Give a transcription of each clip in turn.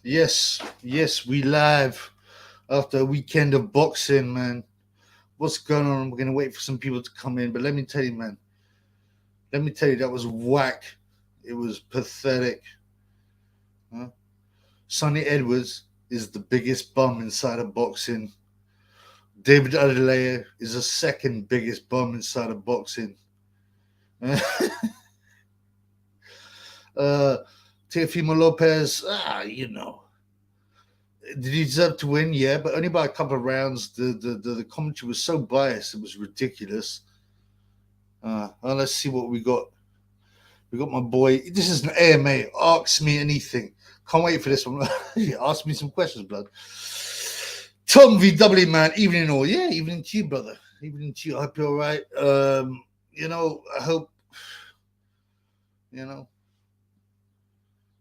Yes, we live after a weekend of boxing, man. What's going on? We're gonna wait for some people to come in, but let me tell you, man. Let me tell you, that was whack. It was pathetic. Huh? Sonny Edwards is the biggest bum inside of boxing. David Adeleye is the second biggest bum inside of boxing. uh, Teofimo Lopez, did he deserve to win? Yeah, but only by a couple of rounds. The commentary was so biased; it was ridiculous. Let's see what we got. We got my boy. This is an AMA. Ask me anything. Can't wait for this one. Ask me some questions, blood. Tom VW, man. Evening all. Yeah, evening to you, brother. Evening to you. I hope you're all right. I hope.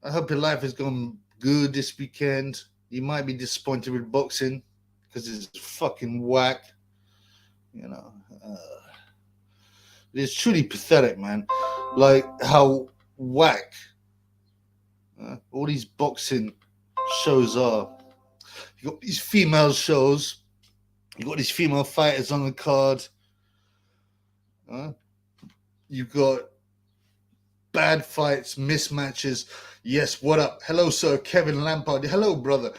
I hope your life is going good this weekend. You might be disappointed with boxing because it's fucking whack. It's truly pathetic, man. Like how whack all these boxing shows are. You got these female shows. You got these female fighters on the card. You got bad fights, mismatches. Yes, what up? Hello, sir. Kevin Lampard. Hello, brother.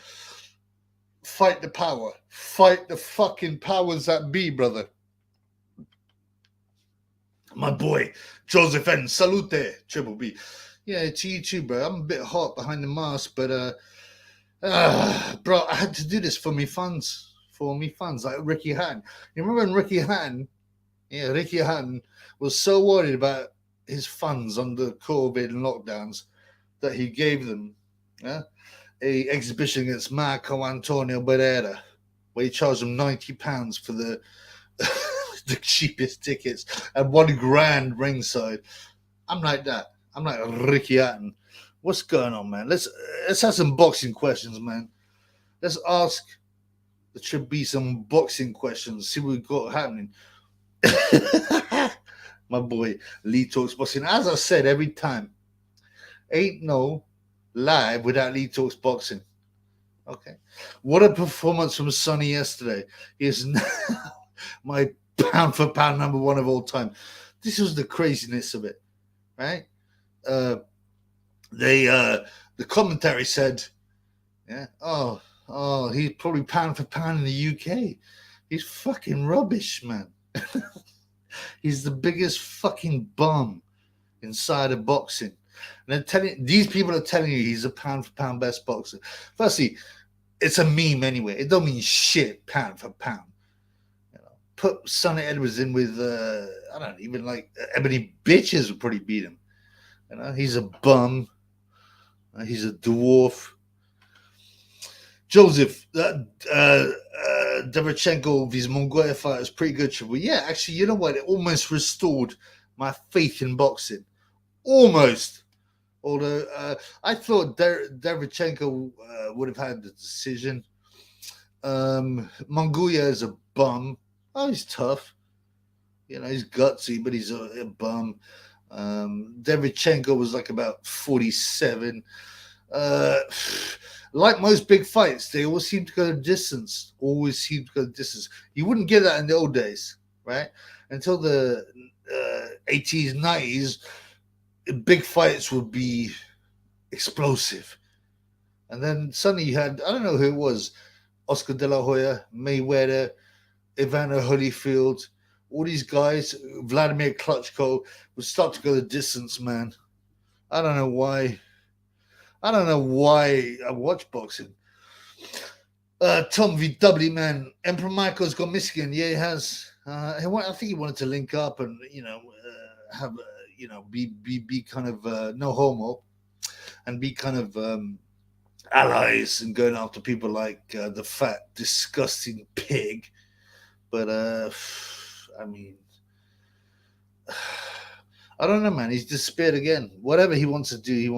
Fight the power. Fight the fucking powers that be, brother. My boy, Joseph N. Salute, Triple B. Yeah, to you too, bro. I'm a bit hot behind the mask, but bro, I had to do this for me funds. Like Ricky Hatton. You remember when Ricky Hatton was so worried about his funds under COVID and lockdowns that he gave them a exhibition against Marco Antonio Barrera, where he charged them £90 for the the cheapest tickets and £1,000 ringside. I'm like that. I'm like Ricky Hatton. What's going on, man? Let's have some boxing questions, man. Let's ask. There should be some boxing questions. See what we got happening. My boy Lee Talks Boxing. As I said every time, ain't no live without Lee Talks Boxing. Okay. What a performance from Sonny yesterday. He is now my pound for pound number one of all time. This was the craziness of it, right? The commentary said, he's probably pound for pound in the UK. He's fucking rubbish, man. He's the biggest fucking bum inside of boxing. And these people are telling you he's a pound for pound best boxer. Firstly, it's a meme anyway. It don't mean shit, pound for pound. Put Sonny Edwards in with I don't even like Ebony Bitches would probably beat him. He's a bum. He's a dwarf. Joseph Derevchenko, his Mongolia fight was pretty good. Yeah, actually, you know what? It almost restored my faith in boxing. Almost. Although I thought Derevchenko would have had the decision. Mongolia is a bum. Oh, he's tough. He's gutsy, but he's a bum. Derevchenko was like about 47. Like most big fights, they always seem to go the distance. You wouldn't get that in the old days, right? Until the 80s, 90s, big fights would be explosive. And then suddenly you had, I don't know who it was, Oscar De La Hoya, Mayweather, Evander Holyfield, all these guys, Vladimir Klitschko, would start to go the distance, man. I don't know why I watch boxing. Tom VW, man. Emperor Michael's gone Michigan. Yeah, he has. I think he wanted to link up and, have, be kind of no homo and be kind of allies and going after people like the fat, disgusting pig. But, I mean, I don't know, man. He's despaired again. Whatever he wants to do,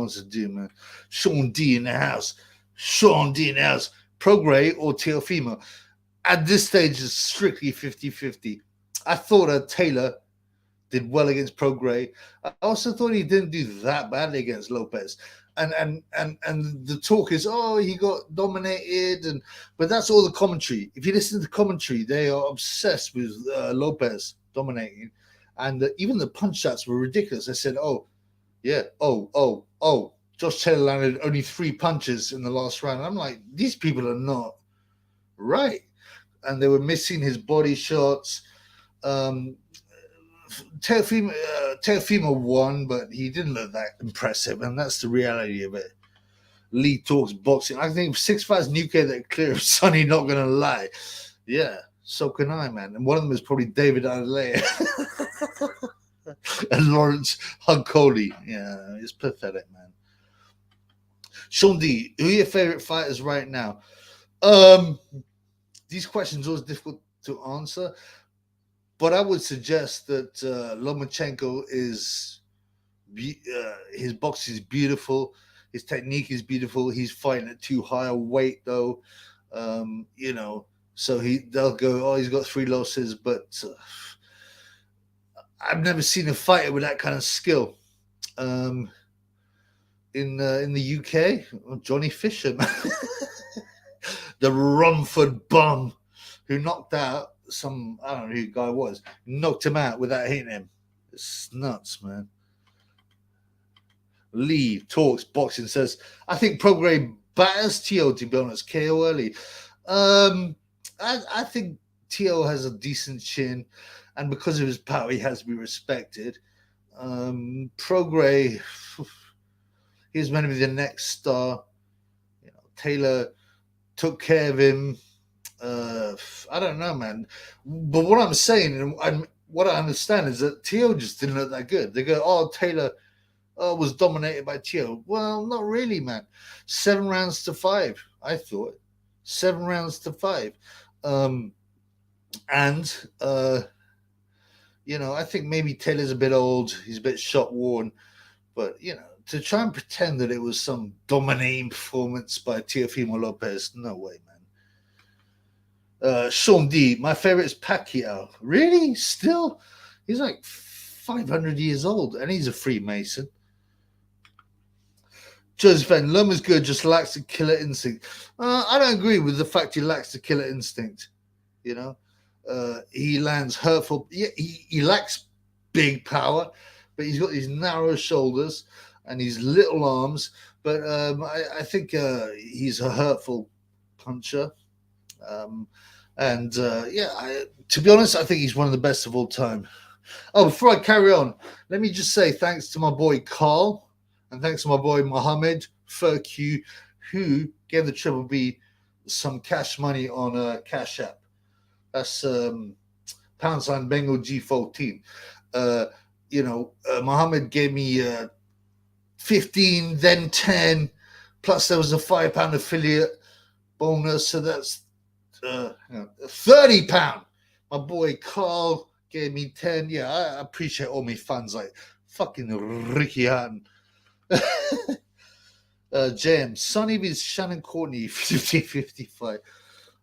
man. Sean D in the house. Progre or Teofimo. At this stage, it's strictly 50-50. I thought Taylor did well against Prograis. I also thought he didn't do that badly against Lopez. And the talk is, oh, he got dominated, but that's all the commentary. If you listen to the commentary, they are obsessed with Lopez dominating, and even the punch shots were ridiculous. I said, oh yeah, oh, Josh Taylor landed only 3 punches in the last round. I'm like, these people are not right, and they were missing his body shots. Teofimo won, but he didn't look that impressive, and that's the reality of it. Lee talks boxing. I think 6 fights in the UK that are clear of Sonny, not going to lie. Yeah, so can I, man. And one of them is probably David Adelaide and Lawrence Huncoli. Yeah, it's pathetic, man. Sean D, who are your favorite fighters right now? These questions are always difficult to answer. But I would suggest that Lomachenko is his boxing is beautiful, his technique is beautiful. He's fighting at too high a weight, though, So they'll go, oh, he's got 3 losses, but I've never seen a fighter with that kind of skill. In the UK, Johnny Fisher, the Romford bum who knocked out some, I don't know who the guy was, knocked him out without hitting him. It's nuts, man. Lee talks boxing, says, I think Prograis batters Teo, to be honest, KO early. I think Teo has a decent chin, and because of his power, he has to be respected. Prograis, he's meant to be the next star. Taylor took care of him. I don't know, man. But what I'm saying and what I understand is that Teo just didn't look that good. They go, oh, Taylor was dominated by Teo. Well, not really, man. 7 rounds to 5, I thought. 7 rounds to 5. I think maybe Taylor's a bit old. He's a bit shot worn. But, to try and pretend that it was some dominating performance by Teofimo Lopez, no way, man. Sean D, my favorite is Pacquiao. Really? Still? He's like 500 years old, and he's a Freemason. Joseph N, Loma's good, just lacks the killer instinct. I don't agree with the fact he lacks the killer instinct. He lands hurtful. Yeah, he lacks big power, but he's got these narrow shoulders and these little arms. But I think he's a hurtful puncher. To be honest, I think he's one of the best of all time. Oh, before I carry on, let me just say thanks to my boy Carl and thanks to my boy Mohammed Furq, who gave the Triple B some cash money on Cash App. That's # Bengal G14. Mohammed gave me 15, then 10, plus there was a £5 affiliate bonus, so that's £30. My boy Carl gave me 10. Yeah, I appreciate all my fans like fucking Ricky Hatton. JM, Sonny vs Shannon Courtney, 50-55.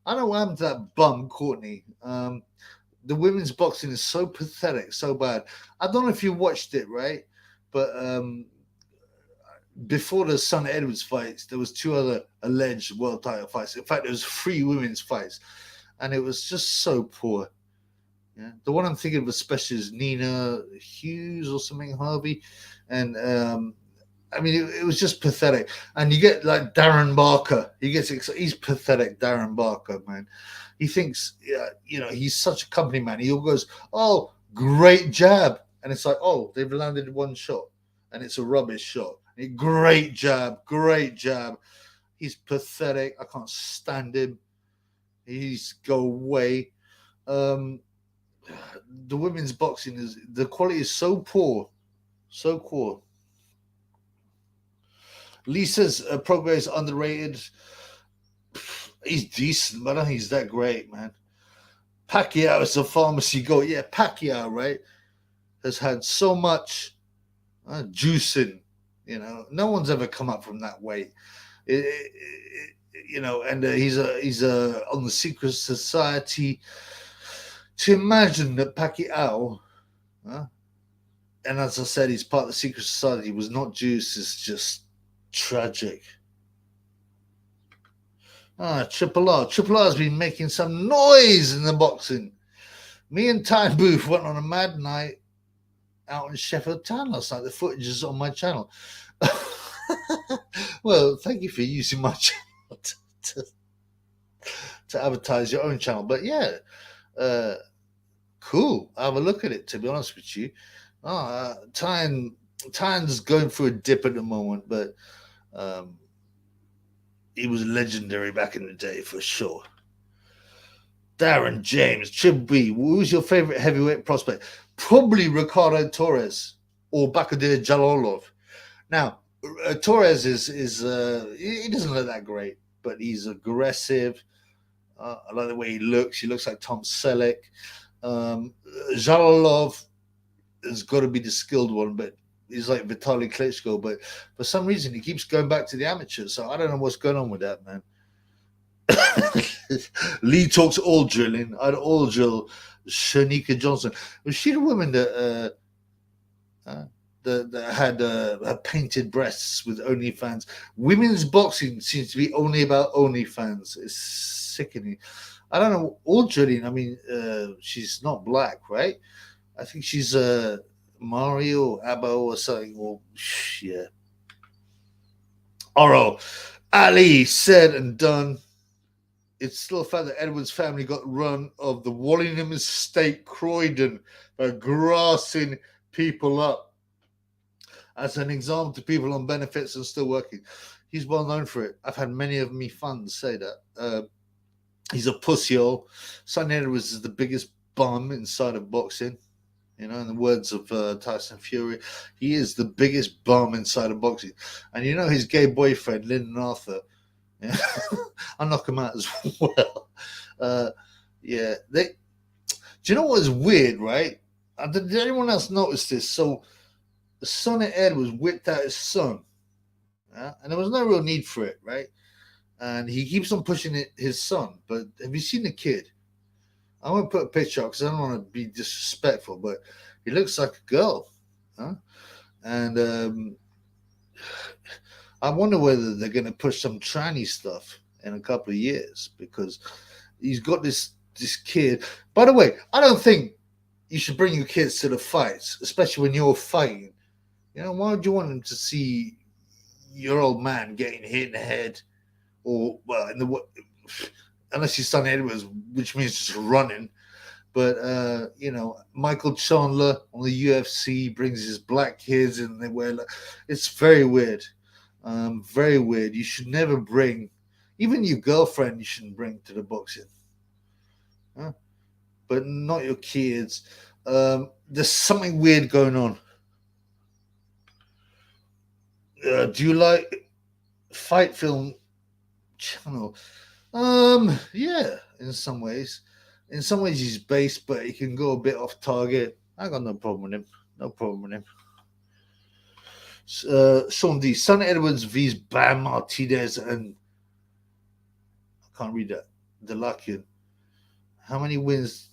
I don't know what happened to that bum Courtney. The women's boxing is so pathetic, so bad. I don't know if you watched it, right? But before the Son Edwards fights, there was 2 other alleged world title fights. In fact, there was 3 women's fights, and it was just so poor. Yeah, the one I'm thinking of especially is Nina Hughes or something, Harvey, and it was just pathetic. And you get like Darren Barker. He's pathetic, Darren Barker, man. He thinks, he's such a company man. He all goes, oh, great jab. And it's like, oh, they've landed 1 shot. And it's a rubbish shot. Great jab. He's pathetic. I can't stand him. He's go away. The women's boxing the quality is so poor. So poor. Lee says Prograis is underrated. He's decent, but I don't think he's that great, man. Pacquiao is a pharmacy goat. Yeah, Pacquiao, right, has had so much juicing. No one's ever come up from that weight. And he's on the secret society. To imagine that Pacquiao And as I said, he's part of the secret society. He was not juice. It's just tragic. Triple R. Triple R has been making some noise in the boxing. Me and Ty Booth went on a mad night out in Sheffield Town last night. The footage is on my channel. Well, thank you for using my channel to advertise your own channel. But yeah, cool. I'll have a look at it, to be honest with you. Tyne's going through a dip at the moment, but he was legendary back in the day for sure. Darren James, Trib B, who's your favorite heavyweight prospect? Probably Ricardo Torres or Bakadir Jalolov. Now, Torres is he doesn't look that great, but he's aggressive. I like the way he looks. He looks like Tom Selleck. Jalolov has got to be the skilled one, but he's like Vitaly Klitschko. But for some reason, he keeps going back to the amateurs. So I don't know what's going on with that, man. Lee talks all drilling. I'd all drill Shanika Johnson. Was she the woman that had her painted breasts with OnlyFans? Women's boxing seems to be only about OnlyFans. It's sickening. I don't know. All drilling. I mean, she's not black, right? I think she's Mario Abo or something. Or yeah. Oro Ali said and done. It's still a fact that Edward's family got run of the Wallingham estate, Croydon, by grassing people up. As an example to people on benefits and still working. He's well known for it. I've had many of me fans say that. He's a pussyhole. Sonny Edwards is the biggest bum inside of boxing. You know, in the words of Tyson Fury, he is the biggest bum inside of boxing. And you know his gay boyfriend, Lyndon Arthur, yeah. I'll knock him out as well. Yeah. Do you know what is weird, right? Did anyone else notice this? So the son of Ed was whipped out his son. Yeah? And there was no real need for it, right? And he keeps on pushing his son. But have you seen the kid? I won't put a picture up because I don't want to be disrespectful, but he looks like a girl. Huh? And I wonder whether they're going to push some tranny stuff in a couple of years because he's got this kid. By the way, I don't think you should bring your kids to the fights, especially when you're fighting. You know, why would you want them to see your old man getting hit in the head or, well, unless he's Sonny Edwards, which means just running. But, you know, Michael Chandler on the UFC brings his black kids and they wear, it's very weird. Very weird. You should never bring, even your girlfriend, you shouldn't bring to the boxing. Huh? But not your kids. There's something weird going on. Do you like Fight Film Channel? Yeah, in some ways. In some ways he's based, but he can go a bit off target. I got no problem with him. No problem with him. Sean D. Son Edwards vs Bam Martinez and I can't read that. Delakian. How many wins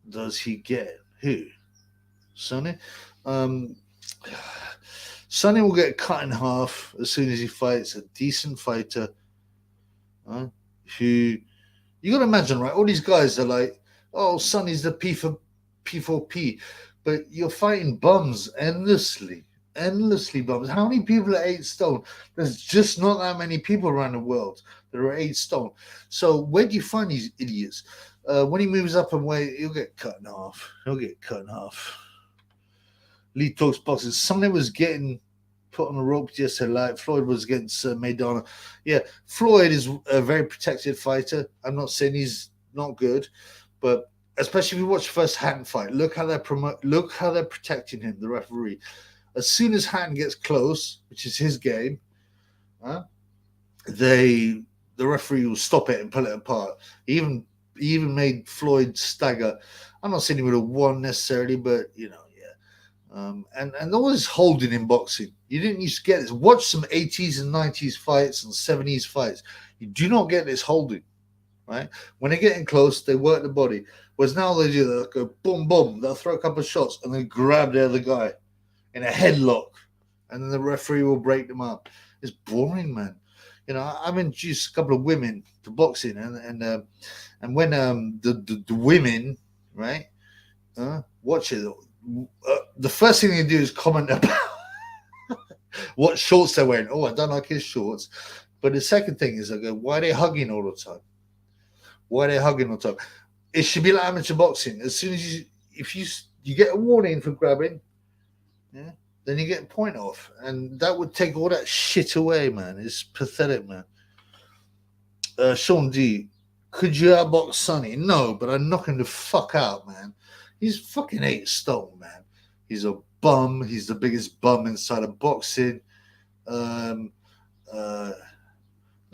does he get? Who? Sonny? Sonny will get cut in half as soon as he fights a decent fighter. Who you gotta imagine, right? All these guys are like, oh, Sonny's the P4P, but you're fighting bums endlessly bums. How many people are 8 stone? There's just not that many people around the world that are 8 stone. So where do you find these idiots? When he moves up in weight, he'll get cut in half. Lee talks boxing. Somebody was getting put on the ropes yesterday, like Floyd was against Maidana. Yeah, Floyd is a very protected fighter. I'm not saying he's not good, but especially if you watch the first Hatton fight, look how they're protecting him, the referee. As soon as Hatton gets close, which is his game, the referee will stop it and pull it apart. He even made Floyd stagger. I'm not saying he would have won necessarily, but you know, yeah. And all this holding in boxing, you didn't used to get this. Watch some 80s and 90s fights and 70s fights. You do not get this holding, right? When they're getting close, they work the body. Whereas now they do, they'll go boom, boom. They'll throw a couple of shots and then grab the other guy. in a headlock, and then the referee will break them up. It's boring, man. You know, I've introduced a couple of women to boxing, and when the women, right, watch it. The first thing they do is comment about what shorts they're wearing. Oh, I don't like his shorts. But the second thing is, I go, why are they hugging all the time? Why are they hugging all the time? It should be like amateur boxing. As soon as if you get a warning for grabbing, yeah, then you get a point off, and that would take all that shit away, man. It's pathetic, man. Sean D, could you outbox Sonny? No, but I'd knock him the fuck out, man. He's fucking 8 stone, man. He's a bum. He's the biggest bum inside of boxing.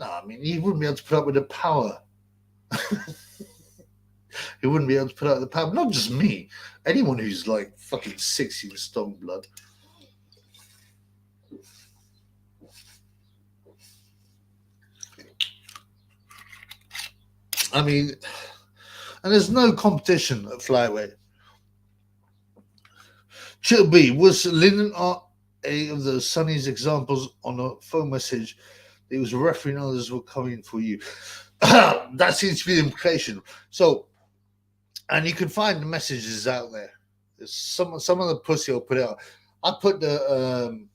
No, I mean, he wouldn't be able to put up with the power. He wouldn't be able to put up with the power. Not just me. Anyone who's like fucking 60 with stone blood. I mean, and there's no competition at flyweight. Chill B, was Lyndon Art a of the Sonny's examples on a phone message? It was refereeing others were coming for you. That seems to be the implication. So, and you can find the messages out there. Some of the pussy will put it out. I put the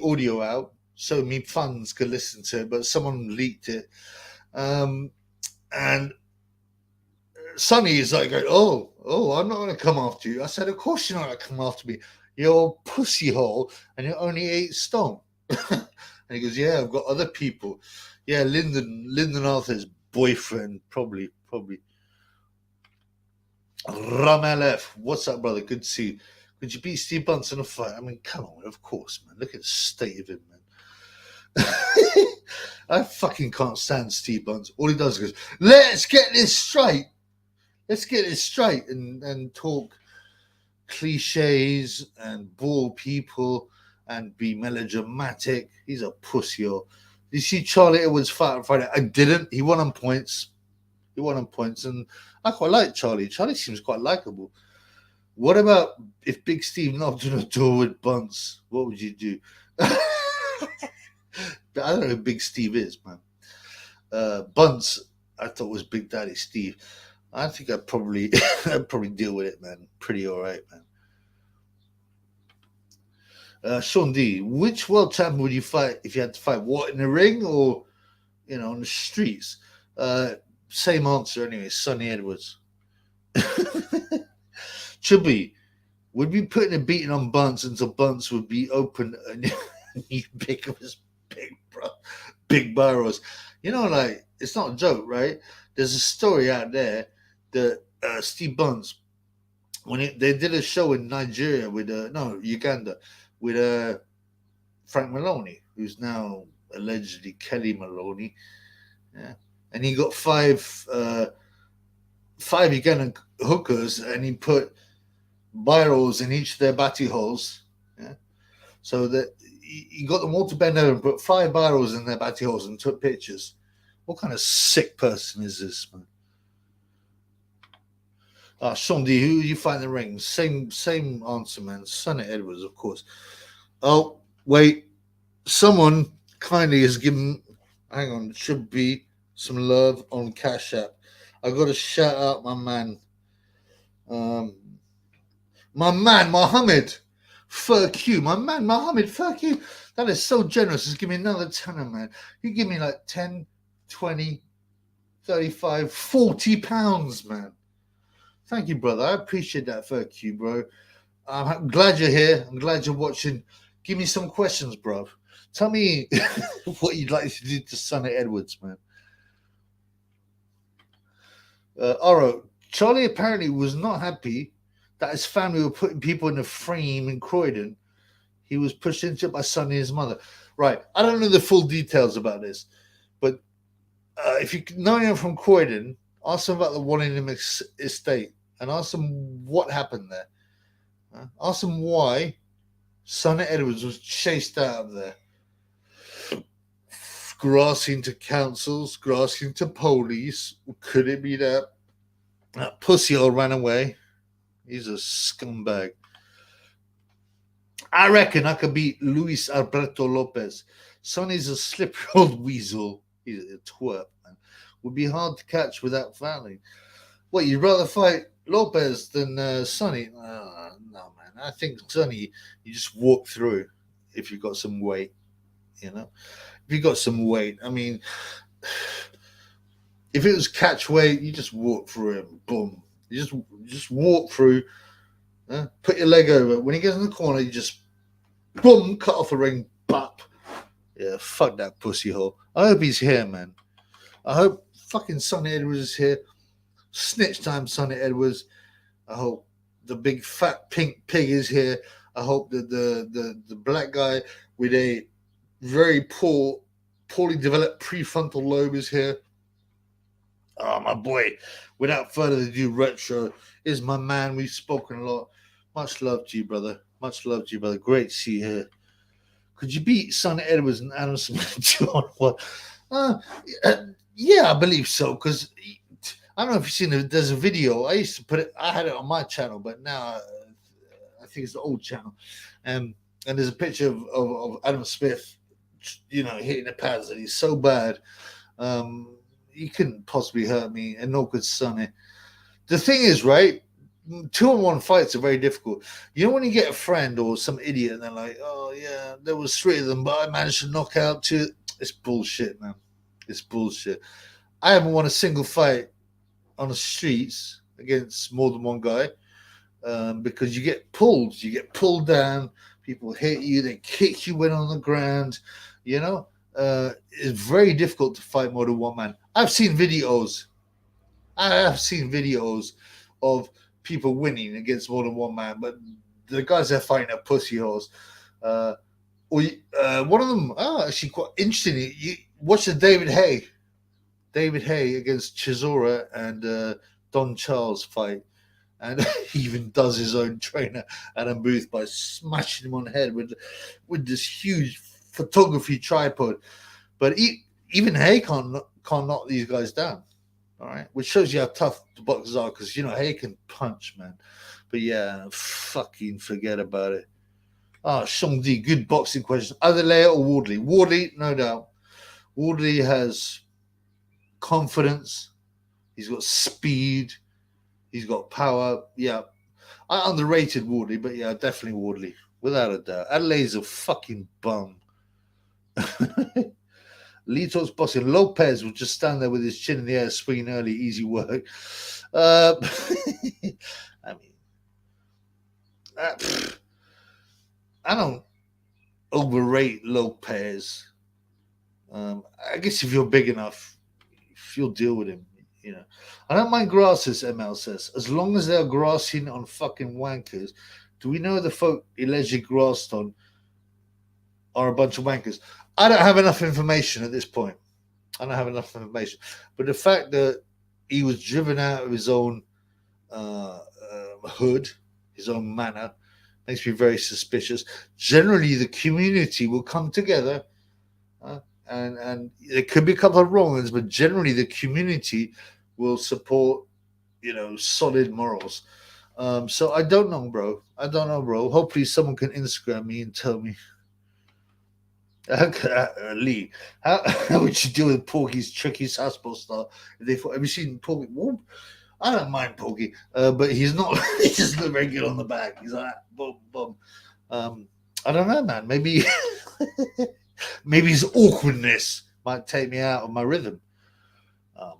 audio out so me fans could listen to it, but someone leaked it. And Sonny is like, oh, I'm not going to come after you. I said, of course you're not going to come after me. You're a pussy hole, and you're only 8 stone. And he goes, yeah, I've got other people. Yeah, Lyndon Arthur's boyfriend, probably. Ramel F, what's up, brother? Good to see you. Could you beat Steve Bunce in a fight? I mean, come on, of course, man. Look at the state of him, man. I fucking can't stand Steve Bunce. All he does is goes, let's get this straight. Let's get this straight and talk cliches and bore people and be melodramatic. He's a pussy. Did you see Charlie Edwards fight on Friday? I didn't. He won on points. And I quite like Charlie. Charlie seems quite likable. What about if Big Steve knocked on the door with Bunce? What would you do? I don't know who Big Steve is, man. Bunce, I thought was Big Daddy Steve. I think I'd probably deal with it, man. Pretty all right, man. Sean D, which world champion would you fight if you had to fight? What, in the ring or, on the streets? Same answer anyway, Sonny Edwards. Chubby, would be putting a beating on Bunce until Bunce would be open and you pick up his big barrels. Like, it's not a joke, right? There's a story out there that Steve Bunce, when they did a show in Nigeria with Uganda with Frank Maloney, who's now allegedly Kelly Maloney, yeah, and he got five Ugandan hookers, and he put barrels in each of their batty holes, yeah, so that he got them all to bend over and put 5 barrels in their batty holes and took pictures. What kind of sick person is this, man? Sean D, who you find in the ring? Same answer, man. Sonny Edwards, of course. Oh, wait. Someone kindly has given, hang on, it should be some love on Cash App. I got to shout out my man. My man, Mohammed. Fuck you. My man, Mohammed, fuck you. That is so generous. Just give me another tenner, man. You give me like 10, 20, 35, 40 pounds, man. Thank you, brother. I appreciate that. Fuck you, bro. I'm glad you're here. I'm glad you're watching. Give me some questions, bro. Tell me what you'd like to do to Sonny Edwards, man. Oro, Charlie apparently was not happy that his family were putting people in a frame in Croydon. He was pushed into it by Sonny and his mother. Right. I don't know the full details about this, but if you know anyone from Croydon, ask them about the Wallingham estate and ask them what happened there. Ask them why Sonny Edwards was chased out of there. Grassing to councils, grassing to police. Could it be that pussy all ran away? He's a scumbag. I reckon I could beat Luis Alberto Lopez. Sonny's a slippery old weasel. He's a twerp, man. Would be hard to catch without fouling. What, you'd rather fight Lopez than Sonny? No, man. I think Sonny, you just walk through if you've got some weight, you know? If you've got some weight, I mean, if it was catch weight, you just walk through him. Boom. You just walk through, put your leg over. When he gets in the corner, you just, boom, cut off the ring, bop. Yeah, fuck that pussy hole. I hope he's here, man. I hope fucking Sonny Edwards is here. Snitchtime Sonny Edwards. I hope the big fat pink pig is here. I hope that the black guy with a very poorly developed prefrontal lobe is here. Oh, my boy. Without further ado, Retro is my man. We've spoken a lot. Much love to you, brother. Much love to you, brother. Great to see you here. Could you beat Sonny Edwards and Adam Smith 2-on-1? Yeah, I believe so. Because I don't know if you've seen it. There's a video. I used to put it. I had it on my channel, but now I think it's the old channel. And there's a picture of Adam Smith, hitting the pads, and he's so bad. He couldn't possibly hurt me, and no good Sonny. The thing is, right? 2-on-1 fights are very difficult. You know when you get a friend or some idiot and they're like, oh yeah, there was 3 of them, but I managed to knock out 2. It's bullshit, man. It's bullshit. I haven't won a single fight on the streets against more than one guy because you get pulled down, people hit you, they kick you when on the ground, it's very difficult to fight more than one man. I have seen videos of people winning against more than one man, but the guys they're fighting are pussy holes. One of them, actually quite interesting. You watch the David Haye against Chisora and Don Charles fight, and he even does his own trainer Adam Booth by smashing him on the head with this huge photography tripod. But even Haye can't knock these guys down. All right, which shows you how tough the boxers are, because Haye can punch, man. But yeah, fucking forget about it. Sean D, good boxing question. Adelaide or Wardley? Wardley, no doubt. Wardley has confidence. He's got speed. He's got power. Yeah, I underrated Wardley, but yeah, definitely Wardley, without a doubt. Adelaide's a fucking bum. Lito's boxing. Lopez will just stand there with his chin in the air, swinging early, easy work. I mean, I don't overrate Lopez. I guess if you're big enough, if you'll deal with him, I don't mind grasses, ML says, as long as they're grassing on fucking wankers. Do we know the folk allegedly grassed on are a bunch of wankers? I don't have enough information at this point. But the fact that he was driven out of his own hood, his own manor, makes me very suspicious. Generally, the community will come together, and there could be a couple of wrong ones, but generally the community will support, solid morals. So I don't know, bro. Hopefully someone can Instagram me and tell me. Lee, how would you deal with Porky's tricky southpaw style? Have you seen Porky? Well, I don't mind Porky, but he's not. He's just not very good on the back. He's like boom, boom. I don't know, man. Maybe his awkwardness might take me out of my rhythm.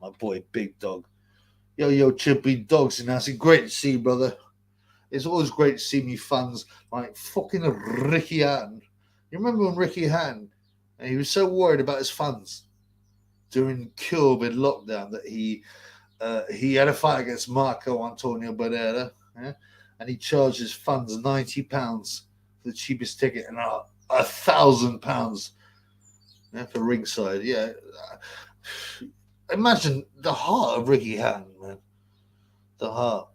My boy, Big Dog. Yo, Chippy Dogs announcing. Great to see you, brother. It's always great to see me fans like fucking Ricky Hatton. You remember when Ricky Hatton, he was so worried about his funds during COVID lockdown that he had a fight against Marco Antonio Barrera, and he charged his funds £90 for the cheapest ticket and £1,000 for ringside. Yeah, imagine the heart of Ricky Hatton, man. The heart.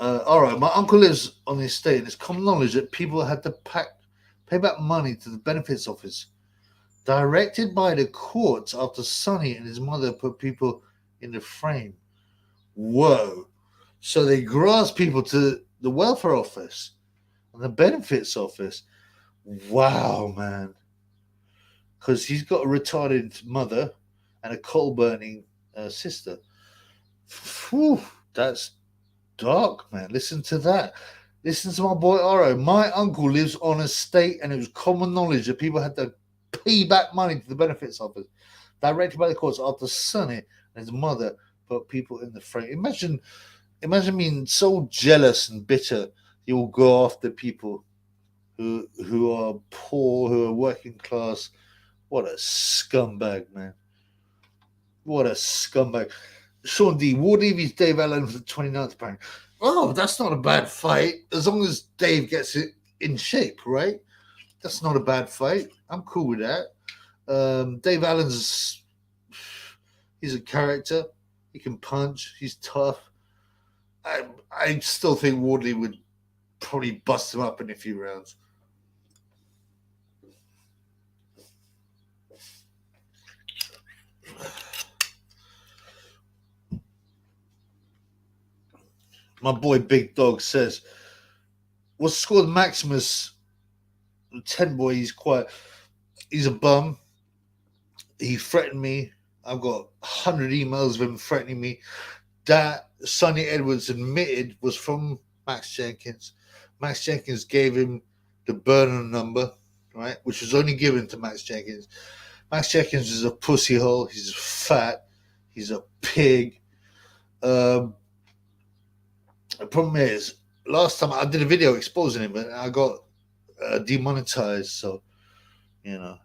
All right, my uncle lives on the estate, and it's common knowledge that people had to pay back money to the benefits office, directed by the courts after Sonny and his mother put people in the frame. Whoa. So they grasped people to the welfare office and the benefits office. Wow, man. Because he's got a retarded mother and a coal burning sister. Whew, that's dark, man. Listen to that. Listen to my boy Oro. My uncle lives on a estate, and it was common knowledge that people had to pay back money to the benefits office, directed by the courts after Sonny and his mother put people in the frame. Imagine being so jealous and bitter you'll go after people who are poor, who are working class. What a scumbag, man. What a scumbag. Sean D. Wardley vs. Dave Allen for the 29th pound. Oh, that's not a bad fight. As long as Dave gets it in shape, right? That's not a bad fight. I'm cool with that. Dave Allen's he's a character. He can punch. He's tough. I still think Wardley would probably bust him up in a few rounds. My boy Big Dog says, what's scored Maximus? 10 boy, he's a bum. He threatened me. I've got 100 emails of him threatening me. That Sonny Edwards admitted was from Max Jenkins. Max Jenkins gave him the burner number, right, which was only given to Max Jenkins. Max Jenkins is a pussy hole. He's fat. He's a pig. The problem is, last time I did a video exposing him, and I got demonetized. So, you know.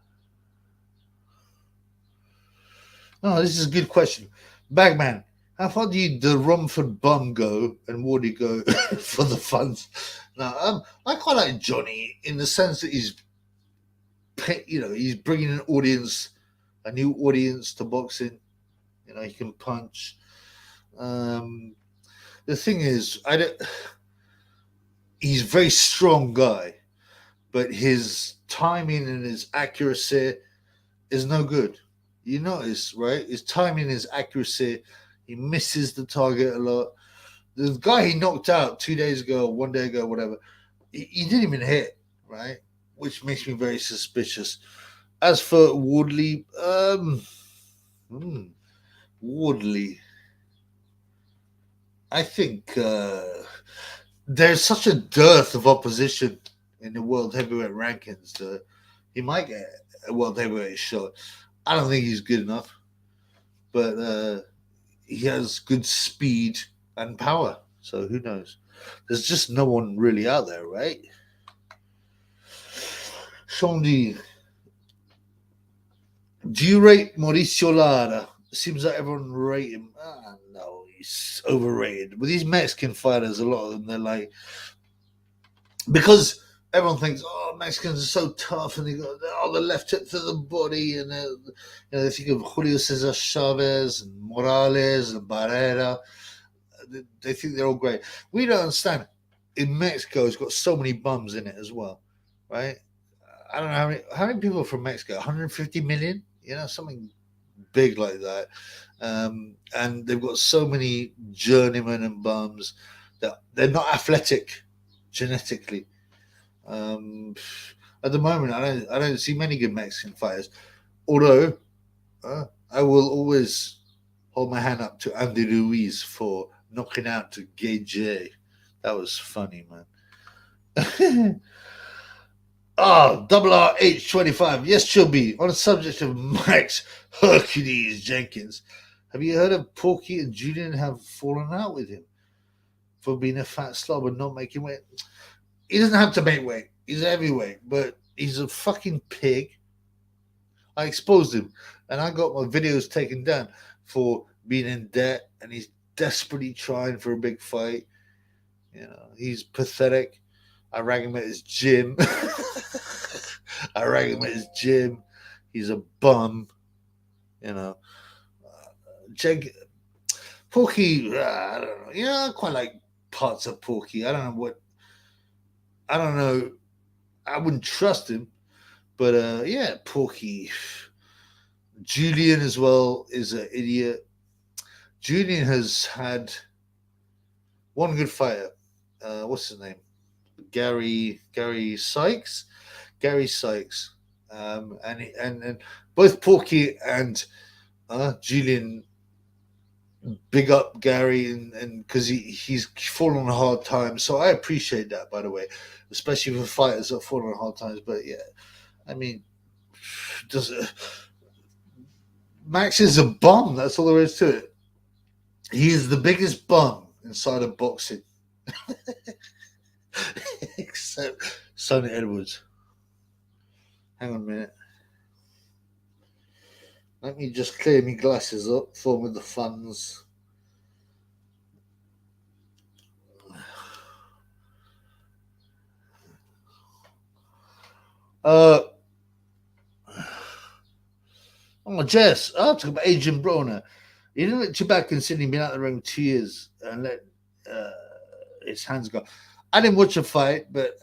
Oh, this is a good question. Bagman, how far do the Romford bum go and Wardy go for the funds? Now, I quite like Johnny in the sense that he's bringing an audience, a new audience to boxing. You know, he can punch. The thing is, he's a very strong guy, but his timing and his accuracy is no good. You notice, right? His timing, his accuracy, he misses the target a lot. The guy he knocked out 2 days ago, 1 day ago, whatever, he didn't even hit, right? Which makes me very suspicious. As for Woodley, Woodley, I think there's such a dearth of opposition in the world heavyweight rankings that he might get a world heavyweight shot. I don't think he's good enough, but he has good speed and power. So who knows? There's just no one really out there, right? Shondi, do you rate Mauricio Lara? Seems like everyone rate him. No, he's overrated. With these Mexican fighters, a lot of them, they're like, because everyone thinks, oh, Mexicans are so tough, and they got the left hook to the body, and they think of Julio Cesar Chavez and Morales and Barrera. They think they're all great. We don't understand. In Mexico, it's got so many bums in it as well, right? I don't know how many people are from Mexico. 150 million, something big like that. And they've got so many journeymen and bums that they're not athletic genetically. At the moment, I don't see many good Mexican fighters. Although I will always hold my hand up to Andy Ruiz for knocking out to Gay J. That was funny, man. Double RH25. Yes, Chubby. On the subject of Max Hercules Jenkins, have you heard of Porky and Julian have fallen out with him for being a fat slob and not making weight? He doesn't have to make weight. He's a heavyweight, but he's a fucking pig. I exposed him, and I got my videos taken down for being in debt, and he's desperately trying for a big fight. He's pathetic. I rang him at his gym. He's a bum. Porky, I don't know. I quite like parts of Porky. I don't know. I wouldn't trust him. But, Porky. Julian as well is an idiot. Julian has had one good fighter. what's his name? Gary Sykes. Gary Sykes. And both Porky and Julian big up Gary and because he's fallen on hard times. So I appreciate that, by the way, especially for fighters that fall on hard times. But yeah, I mean, does Max is a bum. That's all there is to it. He is the biggest bum inside of boxing, except Sonny Edwards. Hang on a minute. Let me just clear my glasses up for with the funds. Oh, Jess. I'll talk about Adrian Broner. He didn't look too bad considering he'd been out of the ring 2 years and let his hands go. I didn't watch a fight, but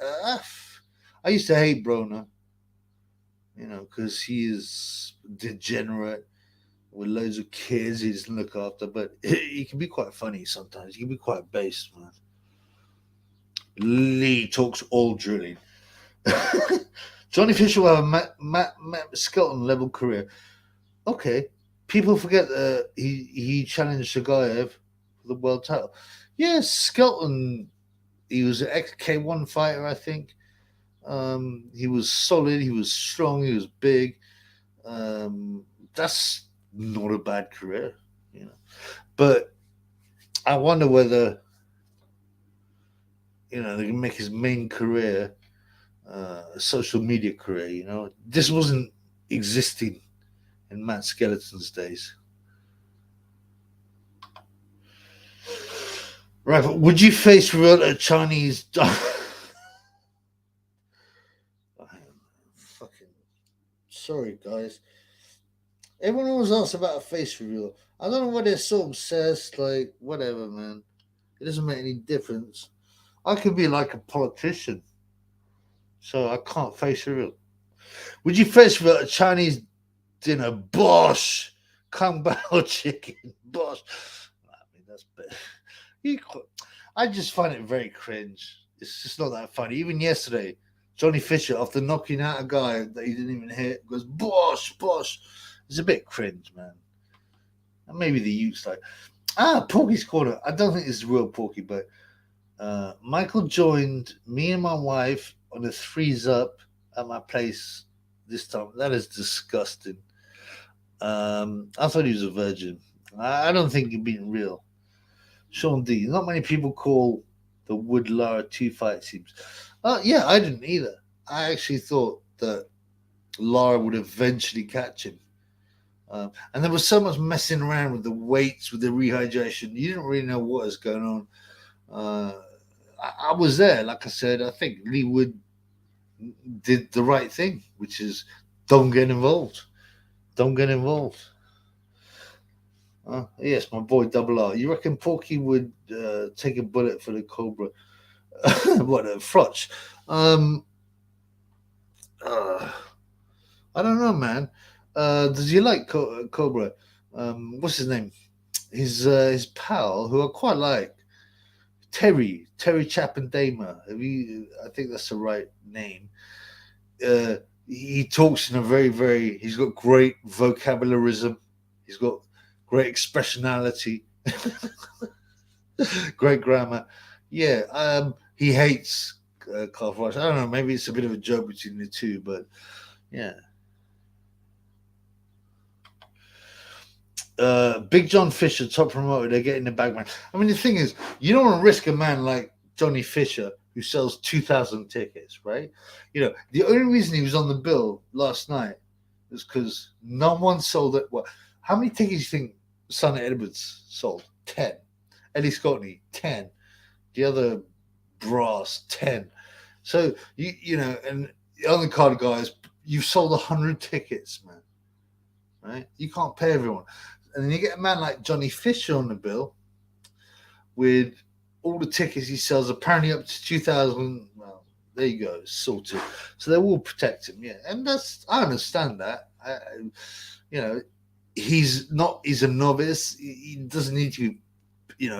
I used to hate Broner, because he is degenerate with loads of kids he doesn't look after. But he can be quite funny sometimes. He can be quite based, man. Lee talks all drilling. Johnny Fisher will have a Matt Skelton level career. Okay. People forget that he challenged Shagayev for the world title. Yes, Skelton, he was an ex-K1 fighter, I think. He was solid, he was strong, he was big. That's not a bad career, But I wonder whether, they can make his main career a social media career, This wasn't existing in Matt Skeleton's days. Right, but would you face a Chinese fucking sorry guys. Everyone always asks about a face reveal. I don't know why they're so obsessed, like whatever, man. It doesn't make any difference. I could be like a politician. So I can't face reveal. Would you face reveal a Chinese dinner? Bosh! Kung Bao chicken. Bosh. I mean, that's bad. I just find it very cringe. It's just not that funny. Even yesterday, Johnny Fisher, after knocking out a guy that he didn't even hit, goes, bosh, bosh. It's a bit cringe, man. And maybe the youth's like, Porky's Corner. I don't think it's real Porky, but Michael joined me and my wife on a threes up at my place this time. That is disgusting. I thought he was a virgin. I don't think he'd been real. Sean D. Not many people call the Wood Lara 2 fight seems. Yeah, I didn't either. I actually thought that Lara would eventually catch him. And there was so much messing around with the weights, with the rehydration. You didn't really know what was going on. I was there. Like I said, I think Lee Wood did the right thing, which is don't get involved. Don't get involved. Yes, my boy Double R. You reckon Porky would take a bullet for the Cobra? What a frotch. I don't know, man. Does he like Cobra? What's his name? His pal, who I quite like, Terry Chappendamer. I think that's the right name. He talks in a very. He's got great vocabularism. He's got great expressionality, great grammar. Yeah, he hates Carl Frost. I don't know. Maybe it's a bit of a joke between the two, but yeah. Big John Fisher, top promoter, they're getting the bag, man. I mean, the thing is, you don't want to risk a man like Johnny Fisher who sells 2,000 tickets, right? The only reason he was on the bill last night was because no one sold it. What? How many tickets do you think Sonny Edwards sold? 10. Eddie Scotney, 10. The other brass, 10. So, and the other card guys, you've sold 100 tickets, man. Right? You can't pay everyone. And then you get a man like Johnny Fisher on the bill with all the tickets he sells, apparently up to 2,000. Well, there you go, sorted. So they will protect him, yeah. And I understand that. He's a novice. He doesn't need to be,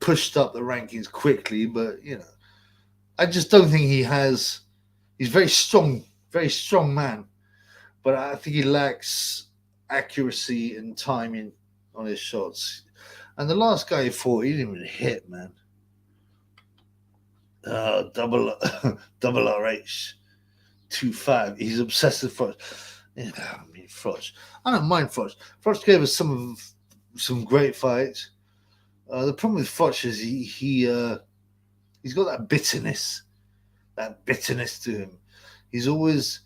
pushed up the rankings quickly, but I just don't think he has. He's very strong man, but I think he lacks accuracy and timing on his shots. And the last guy he fought, he didn't even hit, man. Double double RH 2-5. He's obsessed with Froch. Froch. I don't mind Froch. Froch gave us some great fights. The problem with Froch is he's got that bitterness to him. He's always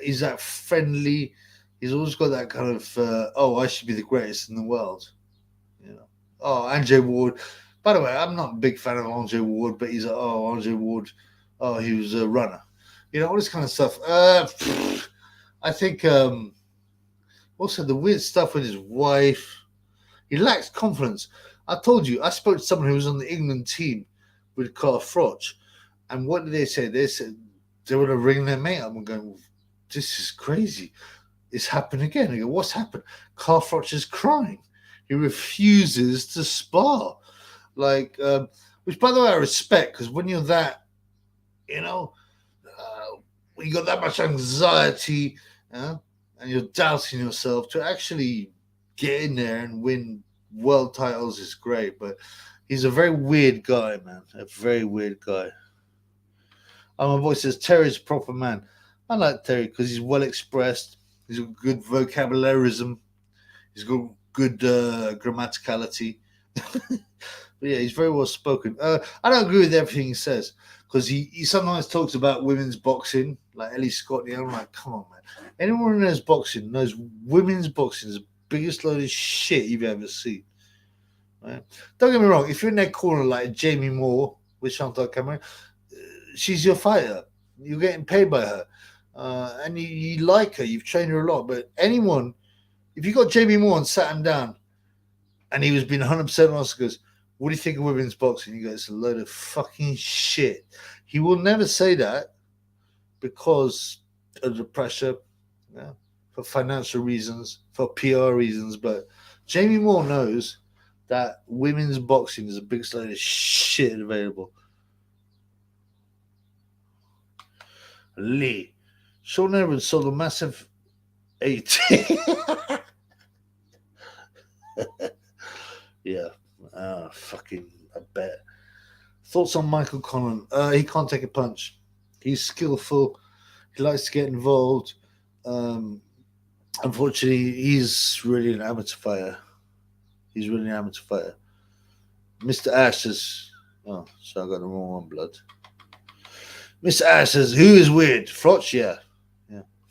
he's that friendly. He's always got that kind of I should be the greatest in the world. Oh, Andre Ward. By the way, I'm not a big fan of Andre Ward, but he's Andre Ward. Oh, he was a runner. All this kind of stuff. I think also the weird stuff with his wife. He lacks confidence. I told you, I spoke to someone who was on the England team with Carl Froch, and what did they say? They said they were ringing their mate up and going, "This is crazy. It's happened again." I go, "What's happened?" Carl Froch is crying. He refuses to spar. Which, by the way, I respect, because when you're that, when you got that much anxiety, and you're doubting yourself, to actually get in there and win world titles is great. But he's a very weird guy, man. A very weird guy. My boy says Terry's a proper man. I like Terry because he's well expressed. He's got good vocabularism. He's got good grammaticality. But yeah, he's very well spoken. I don't agree with everything he says, because he sometimes talks about women's boxing, like Ellie Scott. And I'm like, come on, man. Anyone who knows boxing knows women's boxing is the biggest load of shit you've ever seen. Right? Don't get me wrong. If you're in that corner like Jamie Moore with Chantal Cameron, she's your fighter. You're getting paid by her. And you like her. You've trained her a lot. But anyone, if you got Jamie Moore and sat him down and he was being 100% honest, goes, "What do you think of women's boxing?" You go, "It's a load of fucking shit." He will never say that because of the pressure, for financial reasons, for PR reasons. But Jamie Moore knows that women's boxing is the biggest load of shit available. Lee. Sean Edwards sold a massive 80. Yeah. I bet. Thoughts on Michael Conlan? He can't take a punch. He's skillful. He likes to get involved. Unfortunately, he's really an amateur fighter. Mr. Ash says, so I got the wrong one, blood. Mr. Ash says, who is weird? Froch, yeah.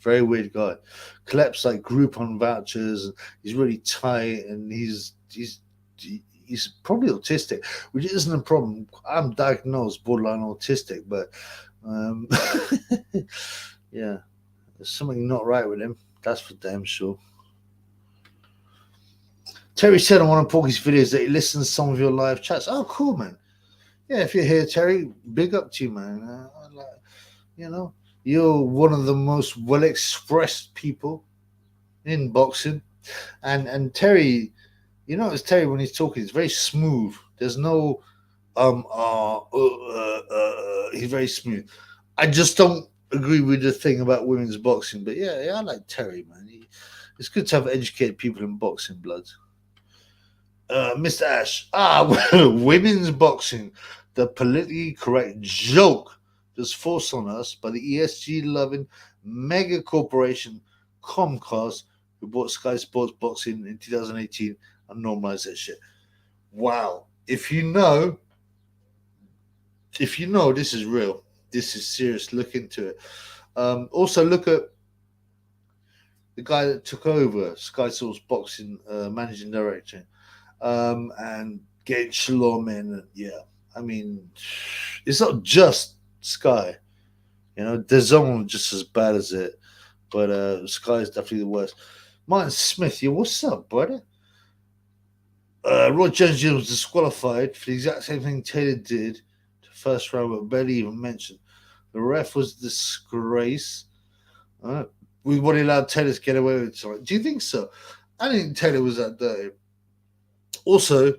Very weird guy. Collects like Groupon vouchers. He's really tight, and he's probably autistic, which isn't a problem. I'm diagnosed borderline autistic, but yeah, there's something not right with him. That's for damn sure. Terry said on one of Porky's videos that he listens to some of your live chats. Oh, cool, man. Yeah, if you're here, Terry, big up to you, man. You're one of the most well-expressed people in boxing. And Terry, it's Terry when he's talking, it's very smooth. There's no he's very smooth. I just don't agree with the thing about women's boxing, but yeah, I like Terry, man. It's good to have educated people in boxing, blood. Mr. Ash, women's boxing, the politically correct joke that's forced on us by the ESG-loving mega corporation Comcast, who bought Sky Sports Boxing in 2018 and normalized that shit. Wow. If you know, this is real. This is serious. Look into it. Also, look at the guy that took over Sky Sports Boxing managing director, and get Shalom in. Yeah, I mean, it's not just Sky. DAZN just as bad as it, but Sky is definitely the worst. Martin Smith, what's up, brother? Roy Jones was disqualified for the exact same thing Taylor did to first round, but barely even mentioned. The ref was a disgrace. With what he allowed Taylor to get away with. Sorry. Do you think so? I think Taylor was that dirty. Also,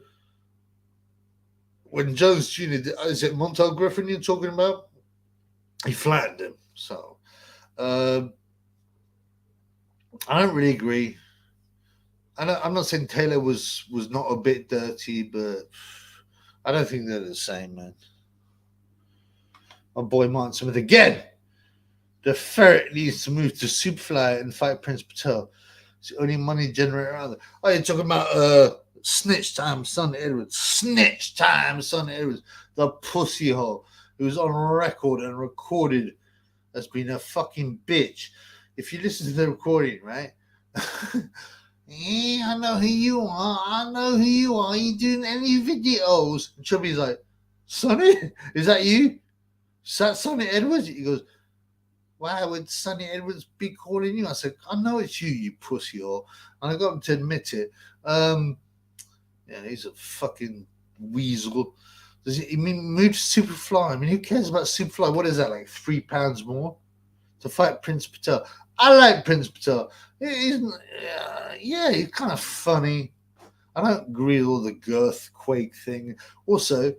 when Jones Jr. Is it Montel Griffin you're talking about? He flattened him. So I don't really agree. I'm not saying Taylor was not a bit dirty, but I don't think they're the same, man. My boy Martin Smith again. The ferret needs to move to Superfly and fight Prince Patel. It's the only money generator out there. Oh, you're talking about Snitchtime, Sonny Edwards. Snitchtime, Sonny Edwards. The pussy hole who was on record and recorded as being a fucking bitch. If you listen to the recording, right? Yeah, I know who you are. I know who you are. You doing any videos? And Chubby's like, Sonny, is that you? Is that Sonny Edwards? He goes, why would Sonny Edwards be calling you? I said, I know it's you, you pussy whore. And I got him to admit it. Yeah, he's a fucking weasel. Does he mean move to Superfly? I mean, who cares about Superfly? What is that, like £3 more to fight Prince Patel? I like Prince Patel. He's kind of funny. I don't agree with all the girth quake thing. Also,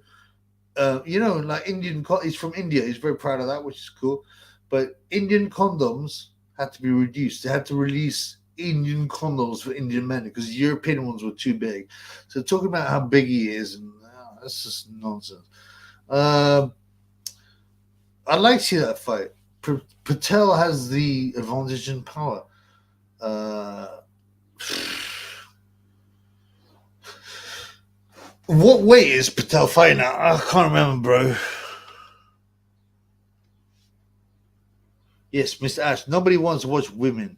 like he's from India. He's very proud of that, which is cool. But Indian condoms had to be reduced. They had to release Indian condoms for Indian men because European ones were too big. So talking about how big he is, and that's just nonsense. I'd like to see that fight. Patel has the advantage in power. What weight is Patel fighting at? I can't remember, bro. Yes, Mr. Ash. Nobody wants to watch women.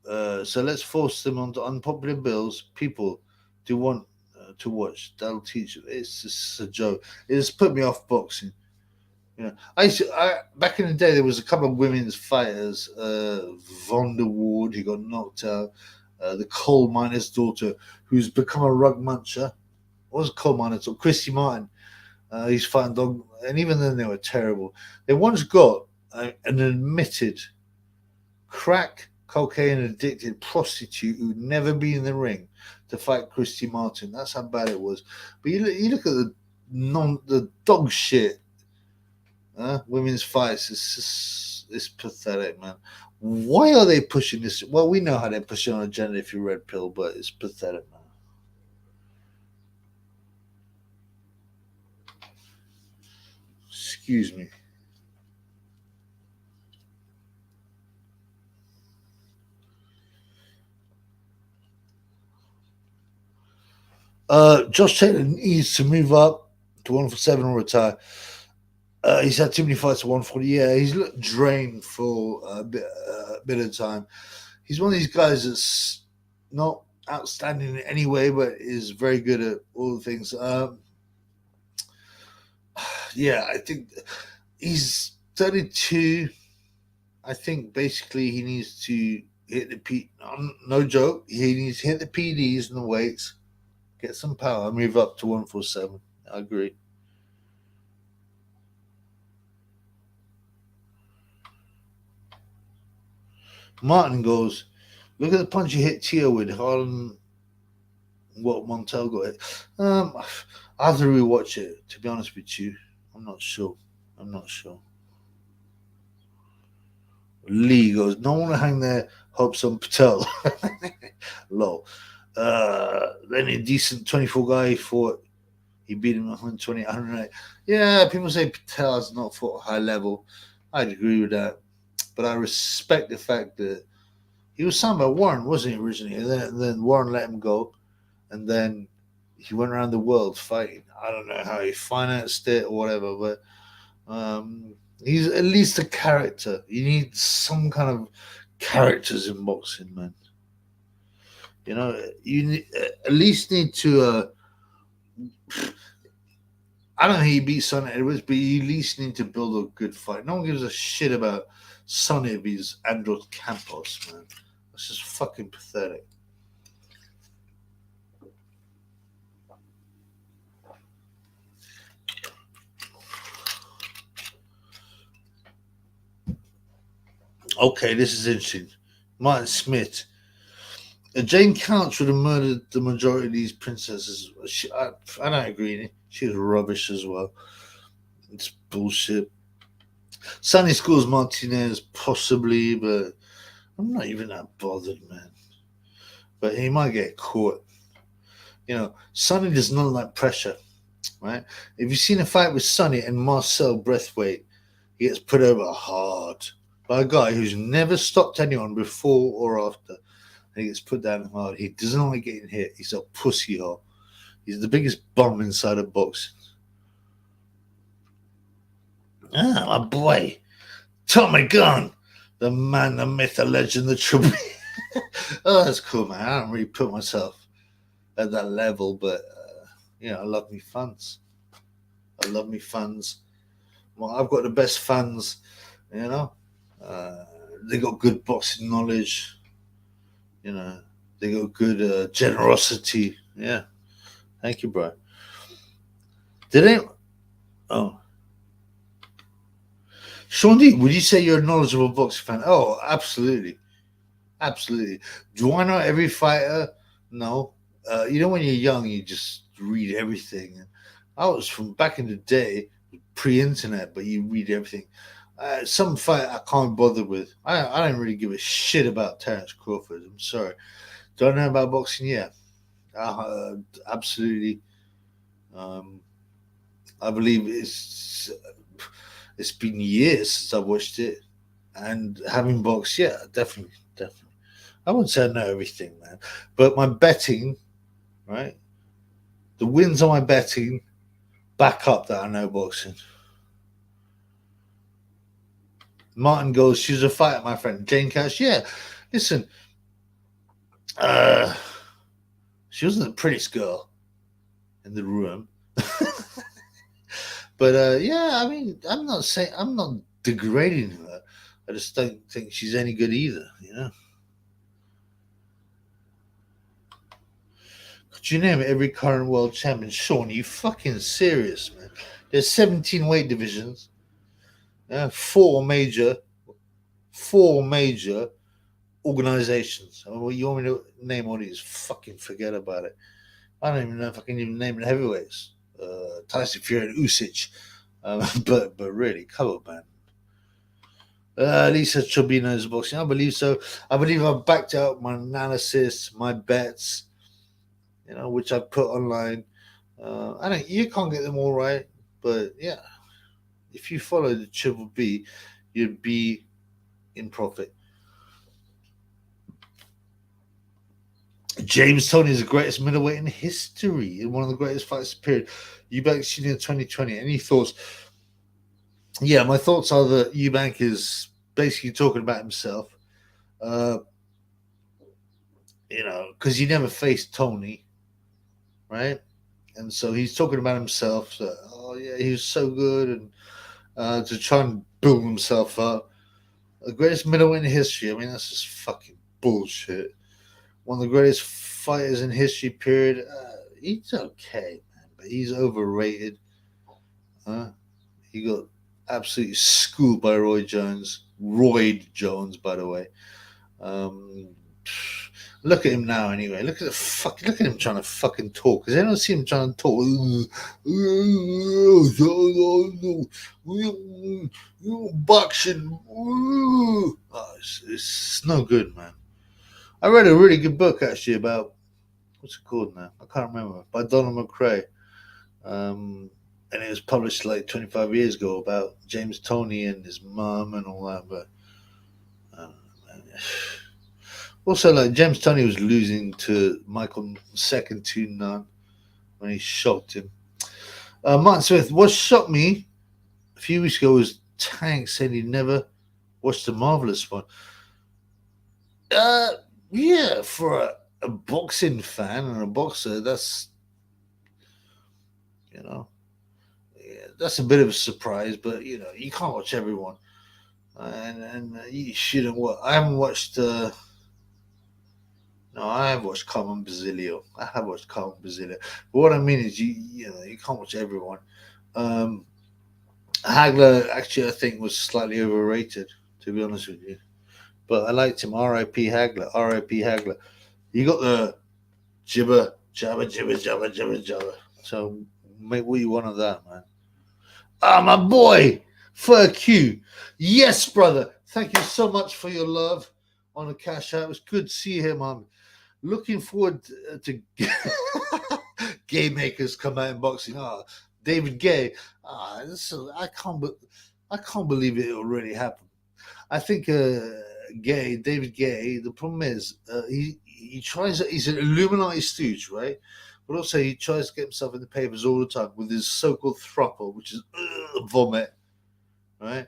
So let's force them onto unpopular bills. People do want to watch. That'll teach. It's just a joke. It just put me off boxing. Back in the day, there was a couple of women's fighters. Vonda Ward, who got knocked out. The coal miner's daughter, who's become a rug muncher. What was coal miner's daughter? Christy Martin. He's fighting dog, and even then they were terrible. They once got an admitted crack cocaine addicted prostitute who'd never been in the ring to fight Christy Martin. That's how bad it was. But you look at the dog shit women's fights. It's pathetic, man. Why are they pushing this? Well, we know how they're pushing on agenda if you red pill, but it's pathetic, man. Excuse me. Josh Taylor needs to move up to 147 or retire. He's had too many fights at 140. Yeah, he's looked drained for a bit of time. He's one of these guys that's not outstanding in any way, but is very good at all the things. Yeah, I think he's 32. I think basically he needs to hit the P. No joke. He needs to hit the PDs and the weights, get some power, move up to 147. I agree. Martin goes, look at the punch you hit Tio with, Harlan. What Montel got hit. I have to rewatch it. To be honest with you, I'm not sure. Lee goes, no one to hang their hopes on Patel. Low. Then a decent 24 guy fought. He beat him 120, 108. Yeah, people say Patel has not fought high level. I'd agree with that. But I respect the fact that he was signed by Warren, wasn't he, originally? And then Warren let him go. And then he went around the world fighting. I don't know how he financed it or whatever, but he's at least a character. You need some kind of characters in boxing, man. You at least need to. I don't think he beat Sonny Edwards, but you at least need to build a good fight. No one gives a shit about Sonny if he's Andros Campos, man. That's just fucking pathetic. Okay, this is interesting. Martin Smith. Jane Counts would have murdered the majority of these princesses. I don't agree. She was rubbish as well. It's bullshit. Sunny Schools Martinez, possibly, but I'm not even that bothered, man. But he might get caught. Sonny does not like pressure, right? If you've seen a fight with Sonny and Marcel Braithwaite, he gets put over hard by a guy who's never stopped anyone before or after. And he gets put down hard. He doesn't like getting hit. He's a pussy hole. He's the biggest bum inside of boxing. My boy, Tommy Gunn, the man, the myth, the legend, the trouble. Oh, that's cool, man. I don't really put myself at that level, but I love me fans. I love me fans. Well, I've got the best fans. They got good boxing knowledge. They got good generosity. Yeah, thank you, bro. Sean D, would you say you're a knowledgeable boxing fan? Oh, absolutely. Absolutely. Do I know every fighter? No. When you're young, you just read everything. I was from back in the day, pre-internet, but you read everything. Some fight I can't bother with. I don't really give a shit about Terence Crawford. I'm sorry. Do I know about boxing? Yeah. Absolutely. I believe it's been years since I watched it, and having boxed, yeah, definitely. I wouldn't say I know everything, man, but my betting, right? The wins on my betting back up that I know boxing. Martin goes, she's a fighter, my friend. Jane Cash, yeah. Listen, she wasn't the prettiest girl in the room. But yeah, I mean, I'm not degrading her. I just don't think she's any good either, Could you name every current world champion? Sean, are you fucking serious, man? There's 17 weight divisions. Yeah, four major organizations. You want me to name all these? Fucking forget about it. I don't even know if I can even name the heavyweights. Tyson Fury and Usyk. But really, come on, man. Lisa Chobino's boxing. I believe so. I believe I've backed out my analysis, my bets, which I put online. You can't get them all right, but yeah, if you follow the Triple B, you'd be in profit. James Toney is the greatest middleweight in history, in one of the greatest fights period. Eubank Jr. 2020. Any thoughts? Yeah, my thoughts are that Eubank is basically talking about himself. Because he never faced Tony, right? And so he's talking about himself. So, he was so good, and to try and build himself up. The greatest middleweight in history. I mean, that's just fucking bullshit. One of the greatest fighters in history, period. He's okay, man, but he's overrated. He got absolutely schooled by Roy Jones. By the way. Look at him now, anyway. Look at him trying to fucking talk. Because I don't see him trying to talk. Boxing. It's no good, man. I read a really good book actually about what's it called now? I can't remember. By Donald McRae. And it was published like 25 years ago about James Toney and his mum and all that. But also, like James Toney was losing to Michael II 2-0 when he shocked him. Martin Smith, what shocked me a few weeks ago was Tank said he never watched The Marvelous One. Yeah, for a boxing fan and a boxer, that's that's a bit of a surprise. But you can't watch everyone, and you shouldn't watch. I haven't watched. No, I have watched Carmen Bazilio. But what I mean is, you can't watch everyone. Hagler actually, I think, was slightly overrated, to be honest with you. But I liked him. R.I.P. Hagler. You got the jibber, jabber, jibber, jabber, jibber, jabber. So make what you want of that, man. Ah, my boy, Fur Q. Yes, brother. Thank you so much for your love on the cash out. It was good to see you here, man. Looking forward to Gay Makers come out in boxing. Ah, David Gay. I can't believe it will really happen. I think David Gay. The problem is he tries. He's an Illuminati stooge, right? But also he tries to get himself in the papers all the time with his so-called thruple, which is vomit, right?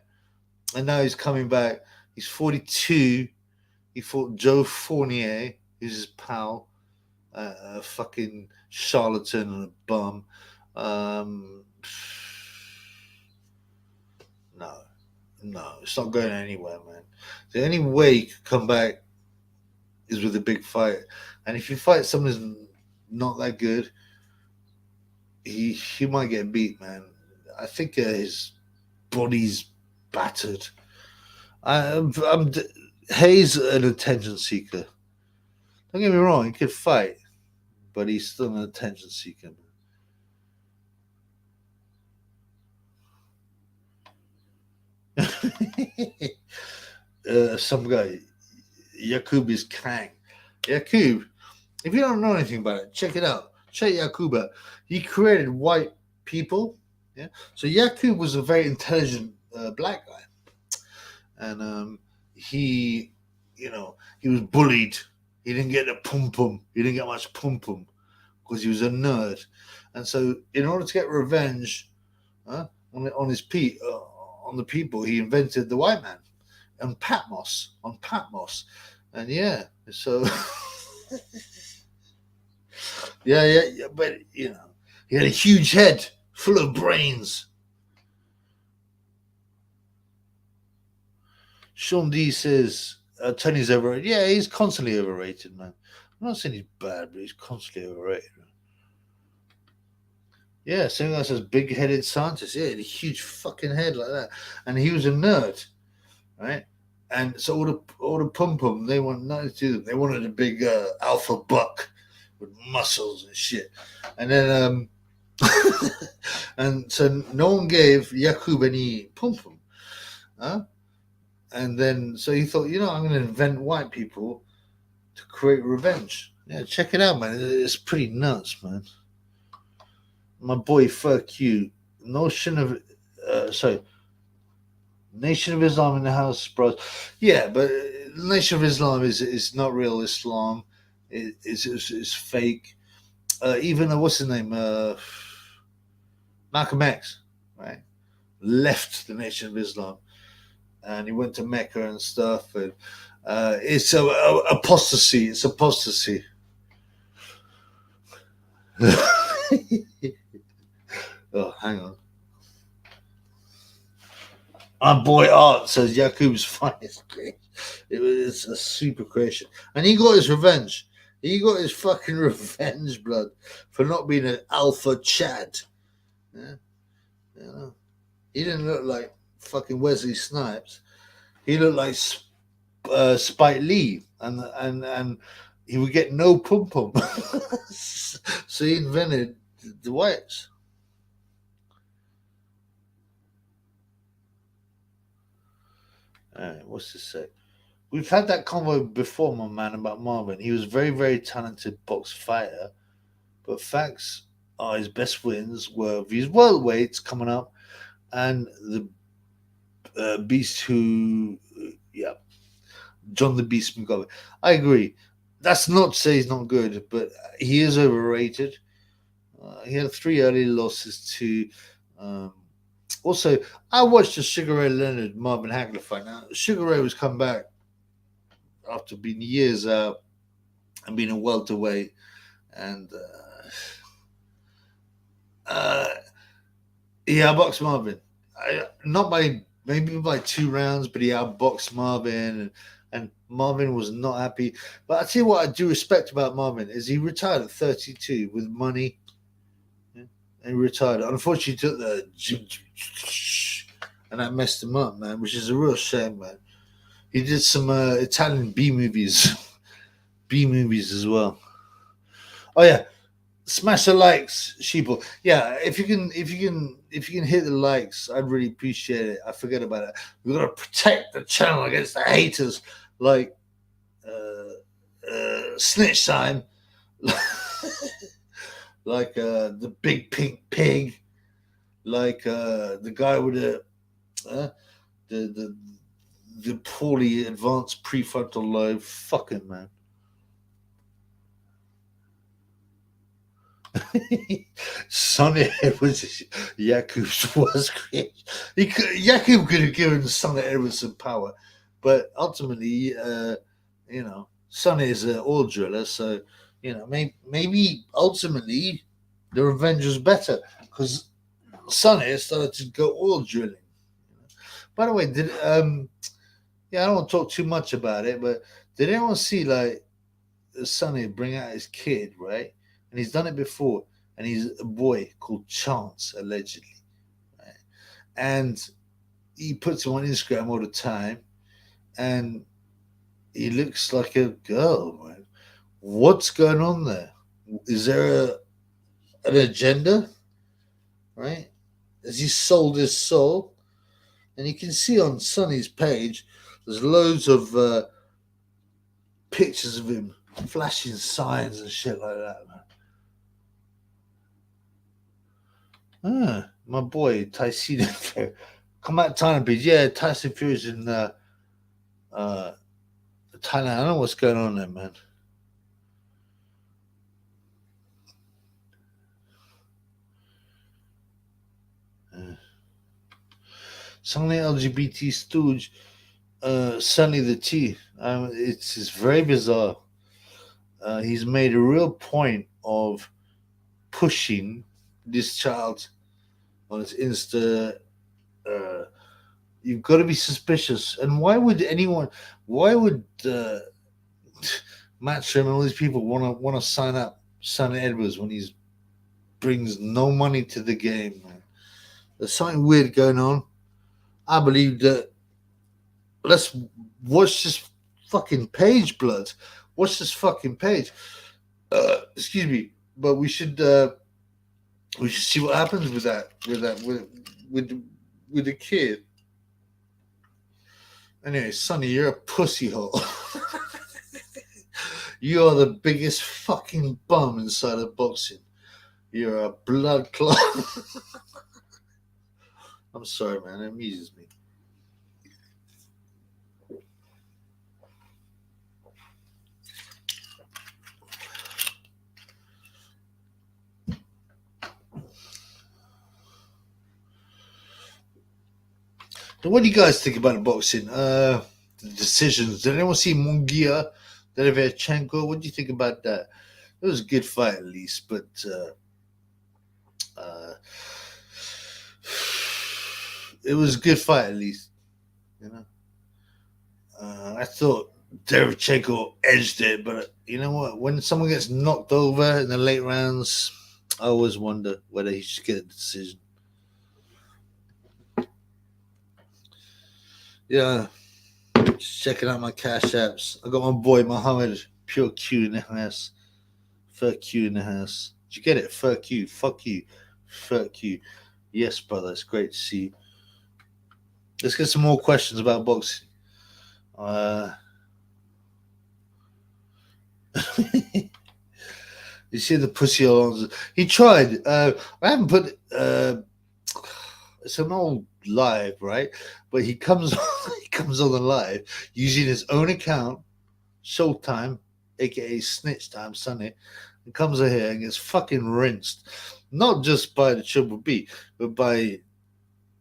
And now he's coming back. He's 42. He fought Joe Fournier, who's his pal, a fucking charlatan and a bum. No, it's not going anywhere, man. The only way you could come back is with a big fight. And if you fight someone who's not that good, he might get beat, man. I think his body's battered. Hayes an attention seeker. Don't get me wrong, he could fight, but he's still an attention seeker. Some guy, Yakub is Kang. Yakub, if you don't know anything about it, check it out. Check Yakub out. He created white people. Yeah. So Yakub was a very intelligent black guy. And he was bullied. He didn't get the pum-pum. He didn't get much pum-pum because he was a nerd. And so in order to get revenge on the people, he invented the white man on Patmos. And yeah, so yeah, but he had a huge head full of brains. Sean D says Tony's overrated. Yeah, he's constantly overrated, man. I'm not saying he's bad, but he's constantly overrated. Yeah, same guy says big-headed scientist. Yeah, a huge fucking head like that, and he was a nerd, right? And so all the pum-pum, they want nothing to do with them. They wanted a big alpha buck with muscles and shit. And then and so no one gave Yakub any pum-pum. And then so he thought, I'm going to invent white people to create revenge. Yeah, check it out, man. It's pretty nuts, man. My boy, fuck you. Nation of Islam in the house, bro. Yeah, but Nation of Islam is not real Islam. It's fake. Even what's his name? Malcolm X, right? Left the Nation of Islam, and he went to Mecca and stuff. And it's apostasy. It's apostasy. Oh, hang on. Our boy Art says Yakub's finest creation. It's a super creation. And he got his revenge. He got his fucking revenge, blood, for not being an alpha Chad. Yeah? He didn't look like fucking Wesley Snipes. He looked like Spike Lee. And he would get no pum-pum. So he invented the whites. All right, what's this say? We've had that convo before, my man, about Marvin. He was a very, very talented box fighter, but facts are his best wins were these welterweights coming up and the Beast John the Beast McGovern. I agree. That's not to say he's not good, but he is overrated. He had 3 early losses to. Also, I watched the Sugar Ray Leonard Marvin Hagler fight. Now, Sugar Ray was come back after being years out and being a welterweight, and he outboxed Marvin. Maybe by 2 rounds, but he outboxed Marvin, and Marvin was not happy. But I tell you what I do respect about Marvin is he retired at 32 with money. And he retired. Unfortunately, he took the and that messed him up, man, which is a real shame, man. He did some Italian B movies B movies as well. Oh yeah, smash the likes, sheeple. Yeah, if you can hit the likes, I'd really appreciate it. I forget about it. We've got to protect the channel against the haters like Snitchtime, like the big pink pig, like the guy with the the poorly advanced prefrontal lobe. Fucking man. Sonny Edwards, Jakub's worst creation. Jakub could have given Sonny Edwards some power, but ultimately, Sonny is an oil driller, so maybe ultimately the revenge was better because Sonny started to go oil drilling. By the way, I don't want to talk too much about it, but did anyone see like Sonny bring out his kid, right? And he's done it before, and he's a boy called Chance, allegedly. Right? And he puts him on Instagram all the time, and he looks like a girl, man. What's going on there? Is there an agenda, right? Has he sold his soul? And you can see on Sonny's page, there's loads of pictures of him flashing signs and shit like that, man. My boy Tyson come out Thailand, please. Yeah, Tyson Fury's in Thailand. I don't know what's going on there, man. Sonny LGBT stooge, Sonny the T. It's very bizarre. He's made a real point of pushing this child on his Insta. You've got to be suspicious. And why would Matchroom and all these people want to sign up Sonny Edwards when he brings no money to the game, man? There's something weird going on. I believe that. Let's watch this fucking page, blood. Watch this fucking page. Excuse me, but we should see what happens with the kid. Anyway, Sonny, you're a pussy hole. You are the biggest fucking bum inside of boxing. You're a blood clot. I'm sorry, man. It amuses me. So what do you guys think about the boxing? The decisions. Did anyone see Munguia, Derevchenko? What do you think about that? It was a good fight, at least, but it was a good fight, at least. You know, I thought Derevchenko edged it, but you know what? When someone gets knocked over in the late rounds, I always wonder whether he should get a decision. Yeah, just checking out my cash apps. I got my boy Mohammed Pure Q in the house. Fuck you in the house. Did you get it? Fuck you. Fuck you. Fuck you. Yes, brother. It's great to see you. Let's get some more questions about boxing. You see the pussy on. He tried. I haven't put. It's an old live, right? But he comes on the live using his own account, Showtime, aka Snitchtime, Sunny, and comes in here and gets fucking rinsed, not just by the Triple B, but by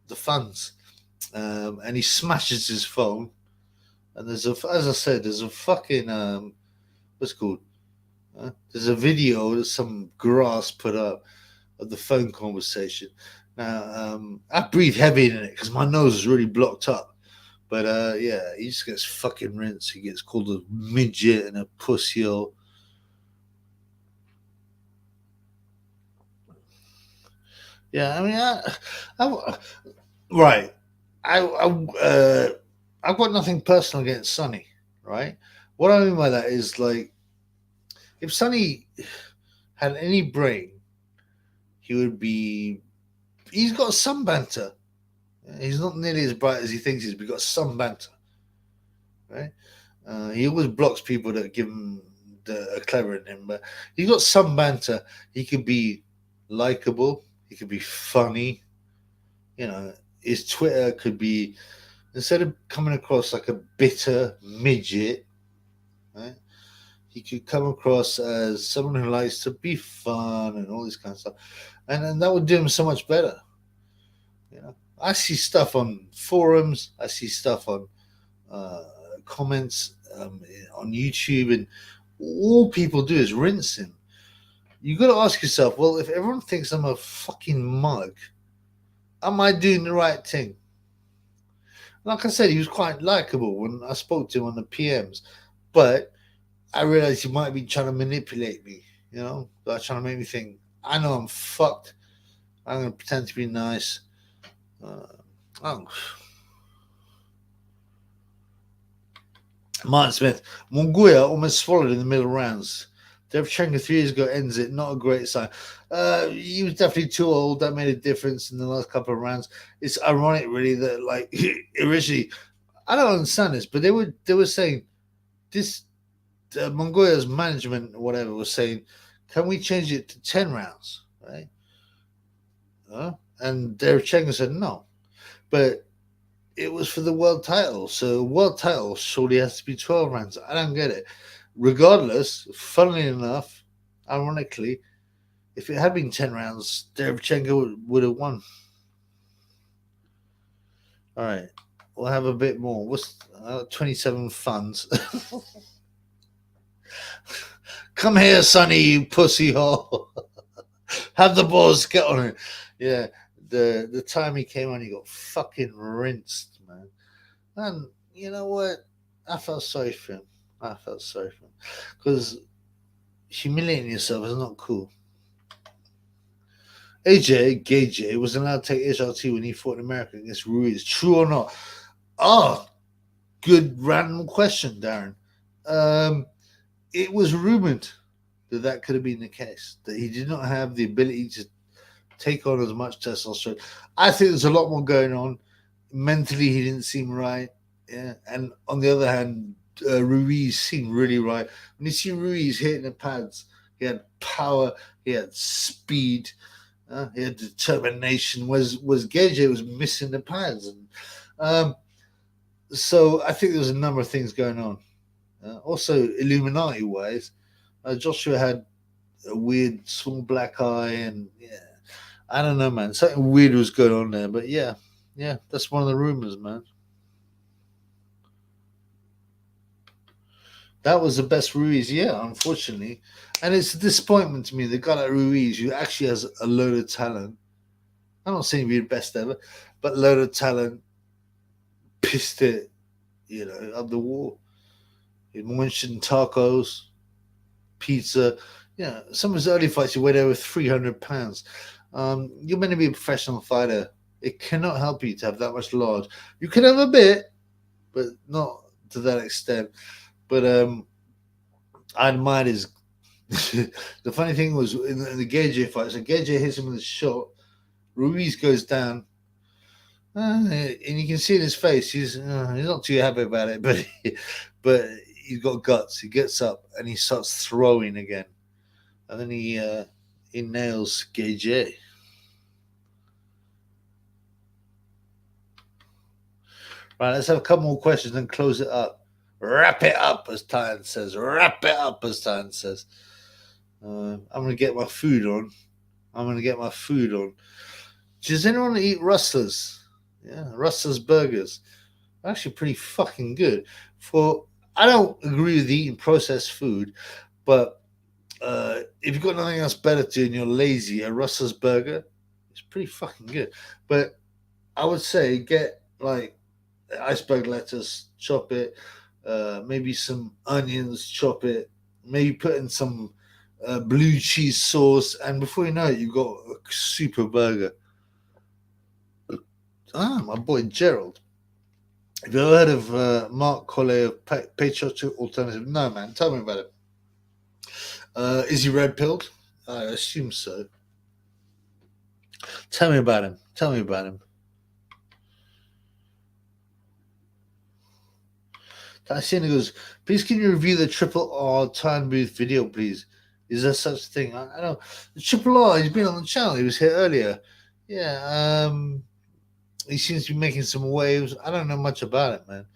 the fans. And he smashes his phone. And as I said, there's a fucking what's it called? There's a video that some grass put up of the phone conversation. Now, I breathe heavy in it because my nose is really blocked up. But yeah, he just gets fucking rinsed. He gets called a midget and a pussy. Yeah, I mean, right. I've got nothing personal against Sonny, right? What I mean by that is like If Sonny had any brain, he would be. He's got some banter. He's not nearly as bright as he thinks he is, but he's got some banter, right? He always blocks people that give him that are clever than him, but he's got some banter. He could be likable. He could be funny. You know, his Twitter could be, instead of coming across like a bitter midget, right? He could come across as someone who likes to be fun and all this kind of stuff, and that would do him so much better. You know, I see stuff on forums. I see stuff on uh, comments on YouTube, and all people do is rinse him. You got to ask yourself, well, if everyone thinks I'm a fucking mug, am I doing the right thing? Like I said, he was quite likable when I spoke to him on the PMs, but I realized he might be trying to manipulate me. You know, like trying to make me think I know I'm fucked. I'm going to pretend to be nice. Oh, Martin Smith, Mongolia almost swallowed in the middle rounds. Devchenko 3 years ago ends it. Not a great sign. He was definitely too old. That made a difference in the last couple of rounds. It's ironic, really, that like originally, I don't understand this, but they were saying this. Mongolia's management or whatever was saying, can we change it to 10 rounds, right? And Devchenko said no, but it was for the world title. So world title surely has to be 12 rounds. I don't get it. Regardless, funnily enough, ironically, if it had been 10 rounds, Derevchenko would have won. All right. We'll have a bit more. What's 27 funds? Come here, Sonny, you pussy hole. Have the balls, get on it. Yeah. The time he came on, he got fucking rinsed, man. And you know what? I felt sorry for him. Because humiliating yourself is not cool. Gay J, was allowed to take HRT when he fought in America against Ruiz. True or not? Oh, good random question, Darren. It was rumored that could have been the case, that he did not have the ability to take on as much testosterone. I think there's a lot more going on. Mentally, he didn't seem right. Yeah, and on the other hand, Ruiz seemed really right. When you see Ruiz hitting the pads, he had power, he had speed, he had determination. Was Gage was missing the pads, and so I think there's a number of things going on. Also, Illuminati wise, Joshua had a weird small black eye, and yeah, I don't know, man. Something weird was going on there, but yeah, that's one of the rumors, man. That was the best Ruiz, yeah, unfortunately. And it's a disappointment to me. The guy like Ruiz, who actually has a load of talent. I'm not saying he'd be the best ever, but a load of talent, pissed it, up the wall. He mentioned tacos, pizza. Yeah, some of his early fights, he weighed over 300 pounds. You're meant to be a professional fighter. It cannot help you to have that much lard. You can have a bit, but not to that extent. But I admired his. The funny thing was in the Gage fight, so Gage hits him with a shot. Ruiz goes down, and you can see in his face he's not too happy about it, but he's got guts. He gets up and he starts throwing again, and then he nails Gage. Right, let's have a couple more questions and close it up. Wrap it up, as Tyne says. Wrap it up, as Tyne says. I'm going to get my food on. Does anyone eat Rustler's? Yeah, Rustler's burgers. Actually pretty fucking good. I don't agree with eating processed food, but if you've got nothing else better to do and you're lazy, a Rustler's burger is pretty fucking good. But I would say get like iceberg lettuce, chop it, maybe some onions, chop it, maybe put in some blue cheese sauce, and before you know it, you've got a super burger. My boy Gerald. Have you ever heard of Mark Colley of Patriotic Alternative? No, man. Tell me about it. Is he red pilled? I assume so. Tell me about him. Tell me about him. Tassiana goes, please can you review the Triple R Time Booth video, please? Is there such a thing? I know. The Triple R, he's been on the channel. He was here earlier. Yeah, he seems to be making some waves. I don't know much about it, man.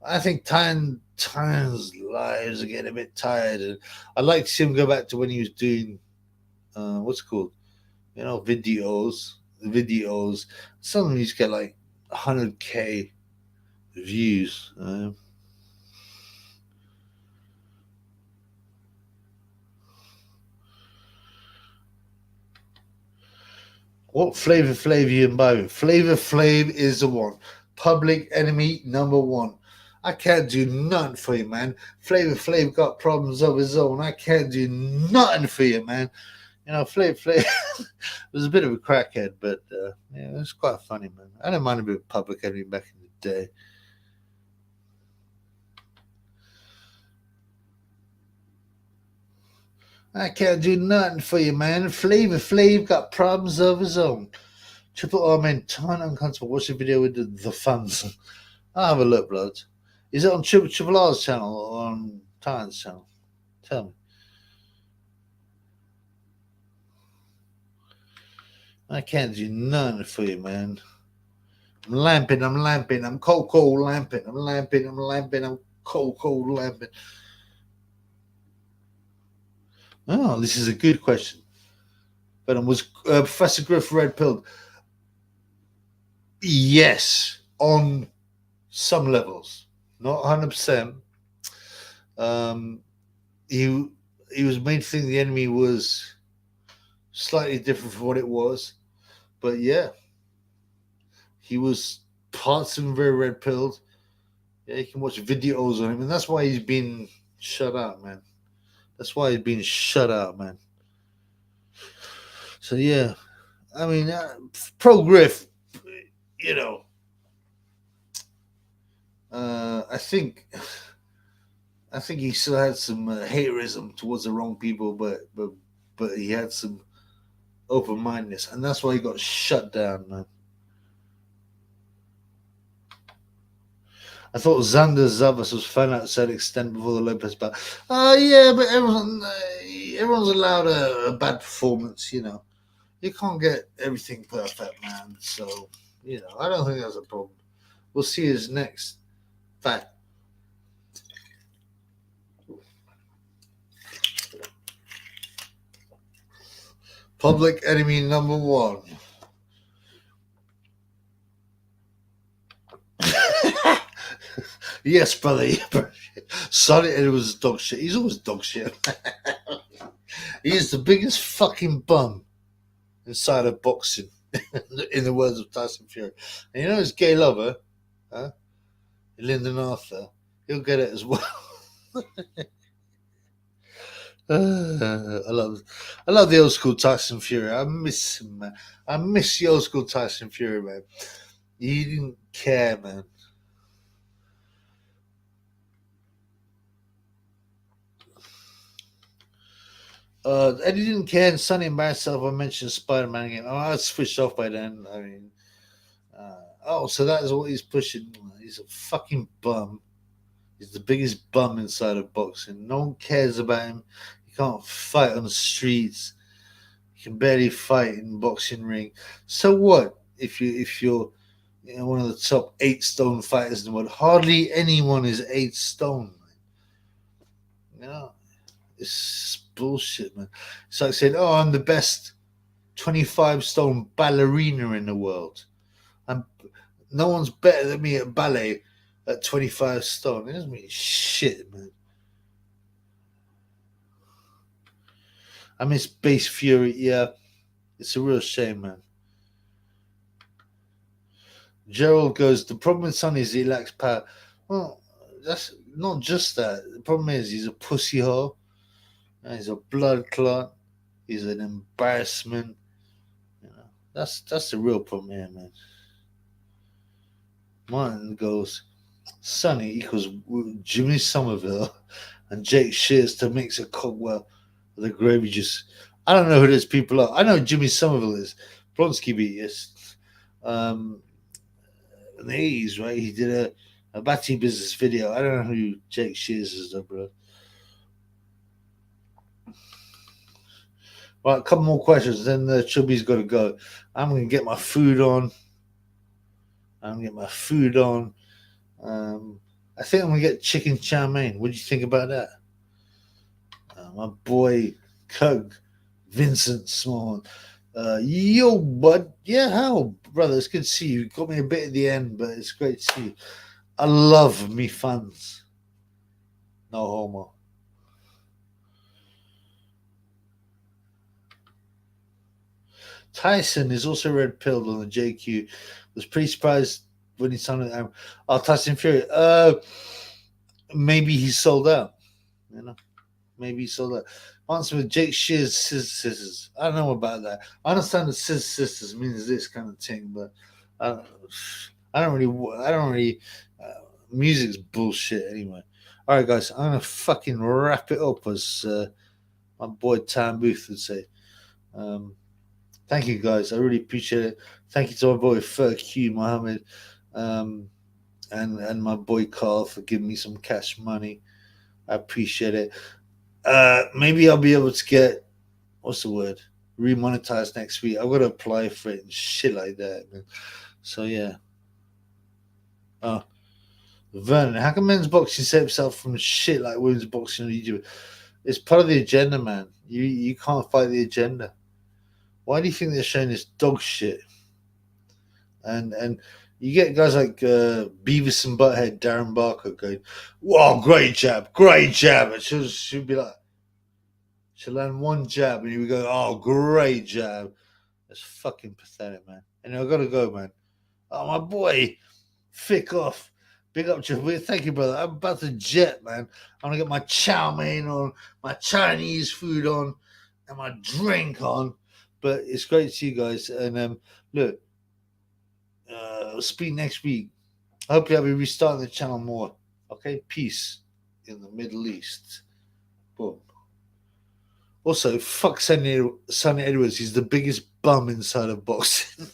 I think Tan's lives are getting a bit tired. And I'd like to see him go back to when he was doing, what's it called? You know, videos. Some of them used to get like 100K views. What Flavor Flav you imbibing? Flavor Flav is the one. Public enemy number one. I can't do nothing for you, man. Flavor Flav got problems of his own. I can't do nothing for you, man. You know, Flavor Flav was a bit of a crackhead, but yeah, it was quite funny, man. I don't mind a bit of Public Enemy back in the day. I can't do nothing for you, man. Flavor Flav got problems of his own. Triple R man, ton uncomfortable. Watch the video with the fans. I'll have a look, blood. Is it on Triple R's channel or on Titan's channel? Tell me. I can't do nothing for you, man. I'm lamping. I'm cold lamping. I'm cold lamping. Oh, this is a good question. But was Professor Griff red pilled? Yes, on some levels, not 100%. He was made to think the enemy was slightly different from what it was, but yeah, he was parts of him very red pilled. Yeah, you can watch videos on him, and that's why he's been shut out, man. So yeah, I mean, pro Griff, you know, I think he still had some haterism towards the wrong people, but he had some open mindedness, and that's why he got shut down, man. I thought Xander Zavas was found out to that extent before the Lopez battle. Yeah, but everyone's allowed a bad performance, you know. You can't get everything perfect, man. So, you know, I don't think that's a problem. We'll see his next fight. Public enemy number one. Yes, brother. Sonny Edwards is dog shit. He's always dog shit. He is the biggest fucking bum inside of boxing, in the words of Tyson Fury. And you know his gay lover, huh? Lyndon Arthur. He'll get it as well. I love the old school Tyson Fury. I miss him, man. I miss the old school Tyson Fury, man. He didn't care, man. Eddie didn't care, and Sonny embarrassed himself. I mentioned Spider-Man again. Oh, I was switched off by then. I mean, so that is what he's pushing. He's a fucking bum. He's the biggest bum inside of boxing. No one cares about him. He can't fight on the streets. He can barely fight in boxing ring. So what? If you're one of the top 8 stone fighters in the world, hardly anyone is 8 stone. You know, it's bullshit, man. It's like saying, "Oh, I'm the best 25 stone ballerina in the world. No one's better than me at ballet at 25 stone." It doesn't mean shit, man. I miss Base Fury. Yeah, it's a real shame, man. Gerald goes, the problem with Sonny is he lacks power. Well, that's not just that. The problem is he's a pussy hole. He's a blood clot. He's an embarrassment. You know, that's the real problem here, man. Martin goes, Sonny equals Jimmy Somerville and Jake Shears to mix a Cogwell. The gravy juice. I don't know who those people are. I know Jimmy Somerville is. Blonsky beat, yes. In the 80s, right? He did a battery business video. I don't know who Jake Shears is, though, bro. Right, a couple more questions, then the Chubby's got to go. I'm going to get my food on. I think I'm going to get chicken chow mein. What do you think about that? My boy, Cug, Vincent Small. Yo, bud. Yeah, how? Brother, it's good to see you. You got me a bit at the end, but it's great to see you. I love me fans. No homo. Tyson is also red pilled on the JQ. Was pretty surprised when he signed it. Oh, Tyson Fury. Maybe he's sold out. You know, maybe he's sold out. Answer with Jake Shears, scissors. I don't know about that. I understand that scissors means this kind of thing, but I don't really. Music's bullshit anyway. All right, guys, I'm gonna fucking wrap it up, as my boy Tam Booth would say. Thank you, guys. I really appreciate it. Thank you to my boy Q Mohammed, and my boy Carl for giving me some cash money. I appreciate it. Maybe I'll be able to get, what's the word, remonetized next week. I've got to apply for it and shit like that, man. So yeah. Vernon, how can men's boxing save himself from shit like women's boxing on YouTube? It's part of the agenda, man. You can't fight the agenda. Why do you think they're showing this dog shit? And you get guys like Beavis and Butthead, Darren Barker going, "Wow, great jab," and she'll be like, she'll land one jab, and you go, "Oh, great jab." That's fucking pathetic, man. And I've got to go, man. Oh, my boy, Fick off. Big up, Jeff. Thank you, brother. I'm about to jet, man. I'm gonna get my chow mein on, my Chinese food on, and my drink on. But it's great to see you guys. And look, I'll speak next week. Hopefully, I'll be restarting the channel more. Okay, peace in the Middle East. Boom. Also, fuck Sonny Edwards. He's the biggest bum inside of boxing.